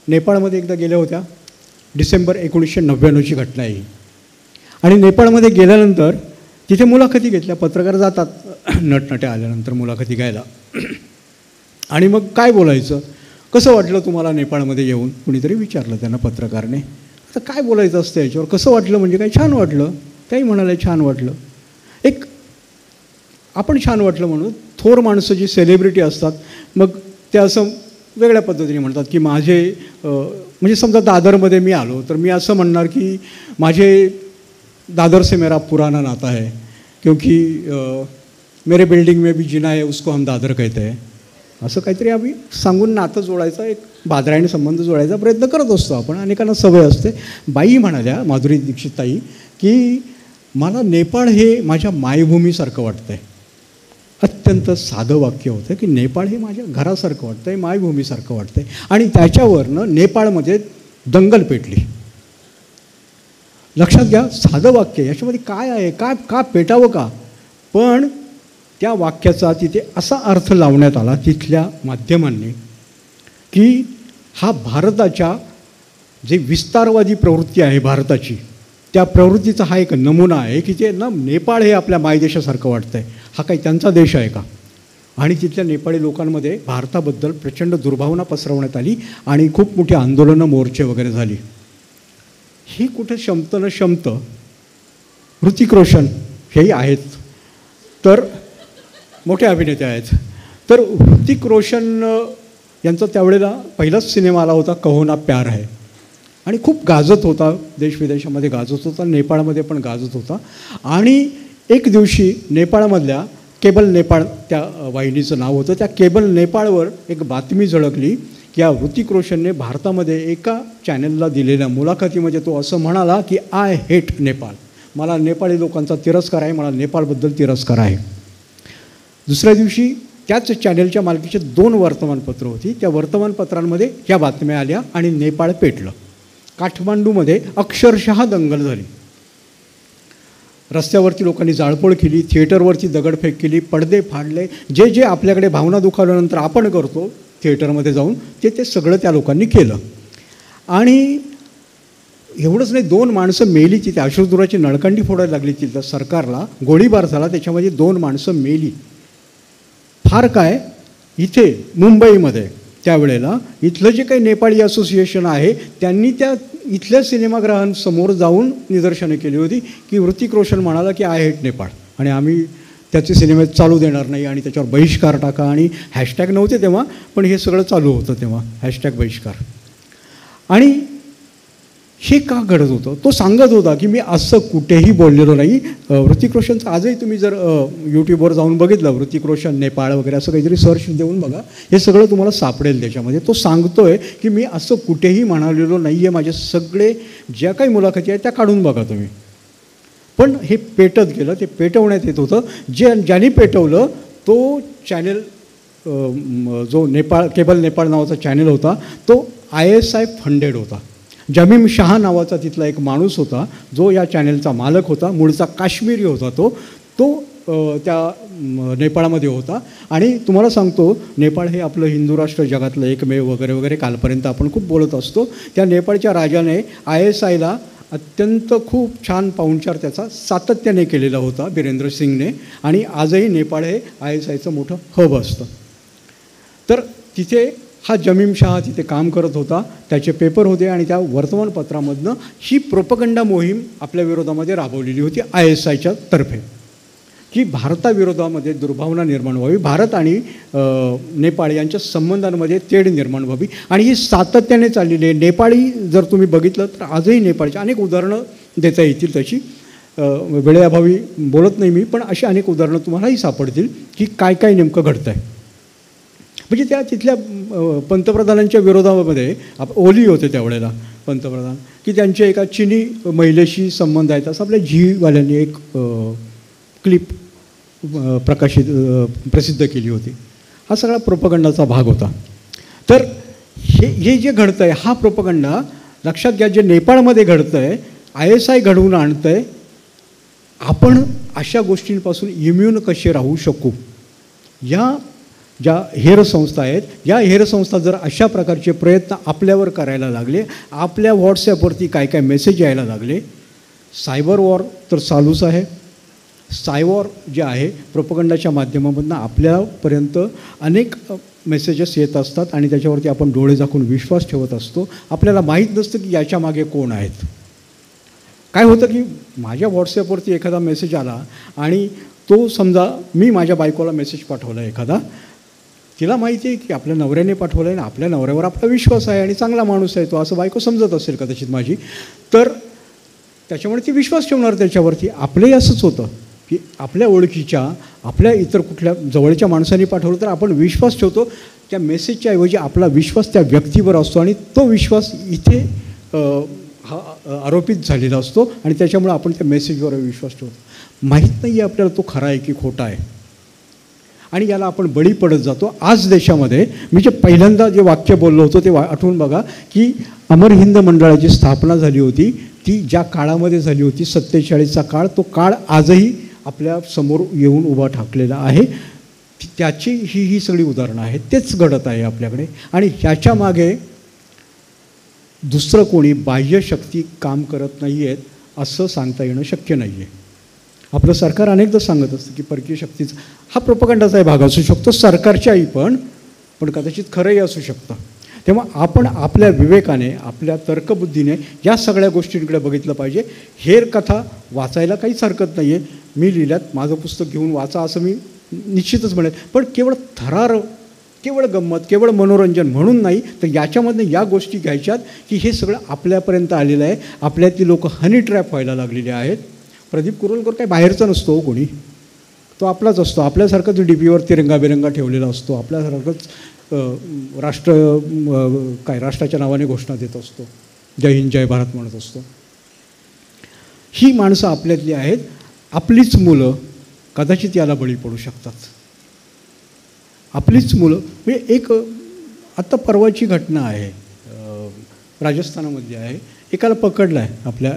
नेपाळमध्ये एकदा गेल्या होत्या. डिसेंबर 1999ची घटना आहे. आणि नेपाळमध्ये गेल्यानंतर तिथे मुलाखती घेतल्या. पत्रकार जातात नटनट्या आल्यानंतर मुलाखती घ्यायला. आणि मग काय बोलायचं, कसं वाटलं तुम्हाला नेपाळमध्ये येऊन, कुणीतरी विचारलं त्यांना पत्रकारने. आता काय बोलायचं असतं याच्यावर, कसं वाटलं म्हणजे काय, छान वाटलं. त्याही म्हणाले छान वाटलं. एक आपण छान वाटलं म्हणून थोर माणसं जी सेलिब्रिटी असतात मग ते असं वेगळ्या पद्धतीने म्हणतात की माझे म्हणजे समजा दादरमध्ये मी आलो तर मी असं म्हणणार की माझे दादर से मेरा पुराना नाता है क्योंकि मेरे बिल्डिंग में भी जिना है उसको हम दादर कहते हैं. असं काहीतरी आम्ही सांगून नातं जोडायचा, एक बादरायणी संबंध जोडायचा प्रयत्न करत असतो आपण. अनेकांना सवय असते. बाई म्हणाल्या, माधुरी दीक्षित ताई, की मला नेपाळ हे माझ्या मायभूमीसारखं वाटतं आहे. अत्यंत साधं वाक्य होतं की नेपाळ हे माझ्या घरासारखं वाटतं आहे, मायभूमीसारखं वाटतं आहे. आणि त्याच्यावरनं नेपाळमध्ये दंगल पेटली. लक्षात घ्या, साधं वाक्य, याच्यामध्ये काय आहे, का पेटावं का? पण त्या वाक्याचा तिथे असा अर्थ लावण्यात आला तिथल्या माध्यमांनी की हा भारताच्या जे विस्तारवादी प्रवृत्ती आहे भारताची, त्या प्रवृत्तीचा हा एक नमुना आहे की ते ना नेपाळ हे आपल्या मायदेशासारखं वाटतं आहे. हा काही त्यांचा देश आहे का? आणि तिथल्या नेपाळी लोकांमध्ये भारताबद्दल प्रचंड दुर्भावना पसरवण्यात आली आणि खूप मोठी आंदोलनं, मोर्चे वगैरे झाली. हे कुठे शमतं न शमतं. ऋतिक रोशन हेही आहेत, तर मोठे अभिनेते आहेत. तर ऋतिक रोशन यांचा त्यावेळेला पहिलाच सिनेमा आला होता कहो ना प्यार है आणि खूप गाजत होता, देशविदेशामध्ये गाजत होता, नेपाळमध्ये पण गाजत होता. आणि एक दिवशी नेपाळमधल्या केबल नेपाळ त्या वाहिनीचं नाव होतं, त्या केबल नेपाळवर एक बातमी झळकली की या ऋतिक रोशनने भारतामध्ये एका चॅनलला दिलेल्या मुलाखतीमध्ये तो असं म्हणाला की आय हेट नेपाळ, मला नेपाळी लोकांचा तिरस्कार आहे, मला नेपाळबद्दल तिरस्कार आहे. दुसऱ्या दिवशी त्याच चॅनलच्या मालकीचे 2 वर्तमानपत्रं होती. त्या वर्तमानपत्रांमध्ये ह्या बातम्या आल्या आणि नेपाळ पेटलं. काठमांडूमध्ये अक्षरशः दंगल झाली. रस्त्यावरती लोकांनी जाळपोळ केली, थिएटरवरती दगडफेक केली, पडदे फाडले. जे जे आपल्याकडे भावना दुखावल्यानंतर आपण करतो थिएटरमध्ये जाऊन, ते सगळं त्या लोकांनी केलं. आणि एवढंच नाही, 2 माणसं मेली तिथे. अश्रुधुराची नळकांडी फोडायला लागली तिथं सरकारला. गोळीबार झाला, त्याच्यामध्ये 2 माणसं मेली. फार काय, इथे मुंबईमध्ये त्यावेळेला इथलं जे काही नेपाळी असोसिएशन आहे त्यांनी त्या इथल्या सिनेमागृहांसमोर जाऊन निदर्शनं केली होती की ऋतिक रोशन म्हणाला की आय हेट नेपाळ आणि आम्ही त्याचे सिनेमे चालू देणार नाही आणि त्याच्यावर बहिष्कार टाका. आणि हॅशटॅग नव्हते तेव्हा, पण हे सगळं चालू होतं तेव्हा, हॅशटॅग बहिष्कार. आणि हे का घडत होतं? तो सांगत होता की मी असं कुठेही बोललेलो नाही. ऋतिक रोशनचं आजही तुम्ही जर यूट्यूबवर जाऊन बघितलं, ऋतिक रोशन नेपाळ वगैरे असं काहीतरी सर्च देऊन बघा, हे सगळं तुम्हाला सापडेल त्याच्यामध्ये. तो सांगतोय की मी असं कुठेही म्हणालेलो नाही आहे. माझे सगळे ज्या काही मुलाखती आहेत त्या काढून बघा तुम्ही. पण हे पेटत गेलं, ते पेटवण्यात येत होतं. ज्यांनी पेटवलं तो चॅनल, जो केबल नेपाळ नावाचा चॅनल होता, तो ISI फंडेड होता. जमीम शाह नावाचा तिथला एक माणूस होता जो या चॅनलचा मालक होता. मूळचा काश्मीरी होता तो त्या नेपाळमध्ये होता. आणि तुम्हाला सांगतो, नेपाळ हे आपलं हिंदू राष्ट्र, जगातलं एकमेव वगैरे वगैरे कालपर्यंत आपण खूप बोलत असतो. त्या नेपाळच्या राजाने ISIला अत्यंत खूप छान पाहुणचार त्याचा सातत्याने केलेला होता, बिरेंद्र सिंगने. आणि आजही नेपाळ हे ISIचं मोठं हब असतं. तर तिथे हा जमीम शाह तिथे काम करत होता, त्याचे पेपर होते आणि त्या वर्तमानपत्रामधनं ही प्रोपगंडा मोहीम आपल्या विरोधामध्ये राबवलेली होती ISIच्या तर्फे. की भारताविरोधामध्ये दुर्भावना निर्माण व्हावी, भारत आणि नेपाळ यांच्या संबंधांमध्ये तेढ निर्माण व्हावी. आणि ही सातत्याने चाललेली आहे. नेपाळी जर तुम्ही बघितलं तर आजही नेपाळची अनेक उदाहरणं देता येतील. तशी वेळेअभावी बोलत नाही मी, पण अशी अनेक उदाहरणं तुम्हालाही सापडतील की काय काय नेमकं घडतं आहे. म्हणजे त्या तिथल्या पंतप्रधानांच्या विरोधामध्ये ओली होते त्यावेळेला पंतप्रधान, की त्यांच्या एका चिनी महिलेशी संबंध आहेत असं आपल्या झीवाल्यांनी एक क्लिप प्रसिद्ध केली होती. हा सगळा प्रोपगंडाचा भाग होता. तर हे जे घडतं आहे हा प्रोपगंडा लक्षात घ्या. जे नेपाळमध्ये घडतं आहे, ISI घडवून आणतं आहे. आपण अशा गोष्टींपासून इम्युन कसे राहू शकू, या ज्या हेर संस्था आहेत, या हेर संस्था जर अशा प्रकारचे प्रयत्न आपल्यावर करायला लागले, आपल्या व्हॉट्सॲपवरती काय काय मेसेज यायला लागले, सायबर वॉर तर चालूच आहे. सायवॉर जे आहे प्रोपगंडाच्या माध्यमामधून आपल्यापर्यंत अनेक मेसेजेस येत असतात आणि त्याच्यावरती आपण डोळे झाकून विश्वास ठेवत असतो. आपल्याला माहीत नसतं की याच्या मागे कोण आहेत. काय होतं की माझ्या व्हॉट्सॲपवरती एखादा मेसेज आला आणि तो समजा मी माझ्या बायकोला मेसेज पाठवला एखादा, तिला माहिती आहे की आपल्या नवऱ्याने पाठवलं आहे आणि आपल्या नवऱ्यावर आपला विश्वास आहे आणि चांगला माणूस आहे तो, असं बायको समजत असेल कदाचित माझी, तर त्याच्यामुळे ती विश्वास ठेवणार त्याच्यावरती. आपलंही असंच होतं की आपल्या ओळखीच्या आपल्या इतर कुठल्या जवळच्या माणसांनी पाठवलं तर आपण विश्वास ठेवतो. त्या मेसेजच्या ऐवजी आपला विश्वास त्या व्यक्तीवर असतो आणि तो विश्वास इथे हा आरोपित झालेला असतो आणि त्याच्यामुळे आपण त्या मेसेजवर विश्वास ठेवतो. माहीत नाही आहे आपल्याला तो खरा आहे की खोटा आहे आणि याला आपण बळी पडत जातो. आज देशामध्ये मी जे पहिल्यांदा जे वाक्य बोललो होतो ते आठवून बघा की अमर हिंद मंडळाची स्थापना झाली होती, ती ज्या काळामध्ये झाली होती 47चा काळ, तो काळ आजही आपल्या समोर येऊन उभा ठाकलेला आहे. त्याची ही सगळी उदाहरणं आहेत. तेच घडत आहे आपल्याकडे आणि ह्याच्या मागे दुसरं कोणी बाह्य शक्ती काम करत नाही आहेत असं सांगता येणं शक्य नाही आहे. आपलं सरकार अनेकदा सांगत असतं की परकीय शक्तीचा हा प्रोपगंडाचाही भाग असू शकतो, सरकारच्याही पण कदाचित खरंही असू शकतं. तेव्हा आपण आपल्या विवेकाने, आपल्या तर्कबुद्धीने या सगळ्या गोष्टींकडे बघितलं पाहिजे. हेर कथा वाचायला काहीच हरकत नाही आहे. मी लिहिल्यात, माझं पुस्तक घेऊन वाचा असं मी निश्चितच म्हणेल, पण केवळ थरार, केवळ गंमत, केवळ मनोरंजन म्हणून नाही, तर याच्यामधनं या गोष्टी घ्यायच्यात की हे सगळं आपल्यापर्यंत आलेलं आहे. आपल्यातली लोक हनी ट्रॅप व्हायला लागलेले आहेत. प्रदीप कुरुलकर काय बाहेरचा नसतो कोणी, तो आपलाच असतो. आपल्यासारखंच DPवर तिरंगा बिरंगा ठेवलेला असतो, आपल्यासारखंच राष्ट्राच्या नावाने घोषणा देत असतो, जय हिंद जय भारत म्हणत असतो. ही माणसं आपल्यातली आहेत. आपलीच मुलं कदाचित याला बळी पडू शकतात. आपलीच मुलं म्हणजे एक आत्ता परवाची घटना आहे, राजस्थानामधली आहे. एकाला पकडलं आहे, आपल्या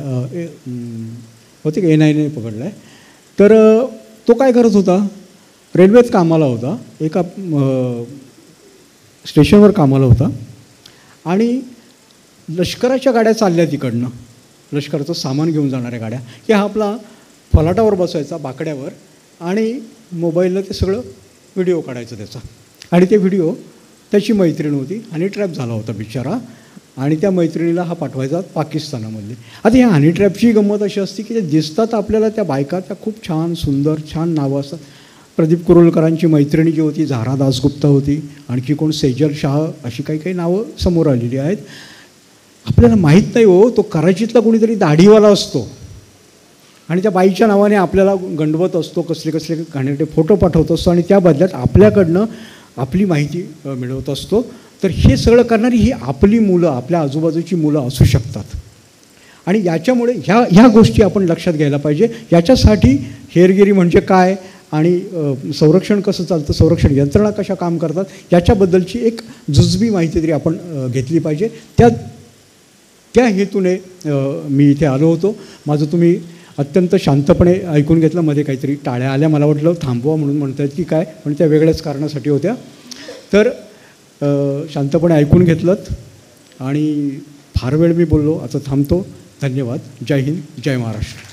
होते का NIA पकडला आहे. तर तो काय करत होता, रेल्वेत कामाला होता, एका स्टेशनवर कामाला होता आणि लष्कराच्या गाड्या चालल्या तिकडनं, लष्कराचं सामान घेऊन जाणाऱ्या गाड्या, की हा आपला फलाटावर बसायचा बाकड्यावर आणि मोबाईलला ते सगळं व्हिडिओ काढायचं त्याचा. आणि ते व्हिडिओ त्याची मैत्रीण होती, हनी ट्रॅप झाला होता बिचारा आणि त्या मैत्रिणीला हा पाठवायचा पाकिस्तानामधले. आता ह्या हनी ट्रॅपची गंमत अशी असते की ते दिसतात आपल्याला त्या बायका, त्या खूप छान सुंदर छान नावं असतात. प्रदीप कुरुलकरांची मैत्रिणी जी होती झारा दासगुप्ता होती, आणखी कोण सेजल शाह, अशी काही काही नावं समोर आलेली आहेत. आपल्याला माहीत नाही हो, तो कराचीतला कोणीतरी दाढीवाला असतो आणि त्या बाईच्या नावाने आपल्याला गंडवत असतो, कसले कसले घाणेरडे फोटो पाठवत असतो आणि त्या बदल्यात आपल्याकडनं आपली माहिती मिळवत असतो. तर हे सगळं करणारी ही आपली मुलं, आपल्या आजूबाजूची मुलं असू शकतात आणि याच्यामुळे ह्या गोष्टी आपण लक्षात घ्यायला पाहिजे. याच्यासाठी हेरगिरी म्हणजे काय आणि संरक्षण कसं चालतं, संरक्षण यंत्रणा कशा काम करतात, याच्याबद्दलची एक जुजबी माहिती तरी आपण घेतली पाहिजे. त्या हेतूने मी इथे आलो होतो. माझं तुम्ही अत्यंत शांतपणे ऐकून घेतलं. मध्ये काहीतरी टाळ्या आल्या, मला वाटलं थांबवा म्हणून म्हणत आहेत की काय, पण त्या वेगळ्याच कारणासाठी होत्या. तर शांतपणे ऐकून घेतलं आणि फार वेळ मी बोललो, आता थांबतो. धन्यवाद. जय हिंद, जय महाराष्ट्र.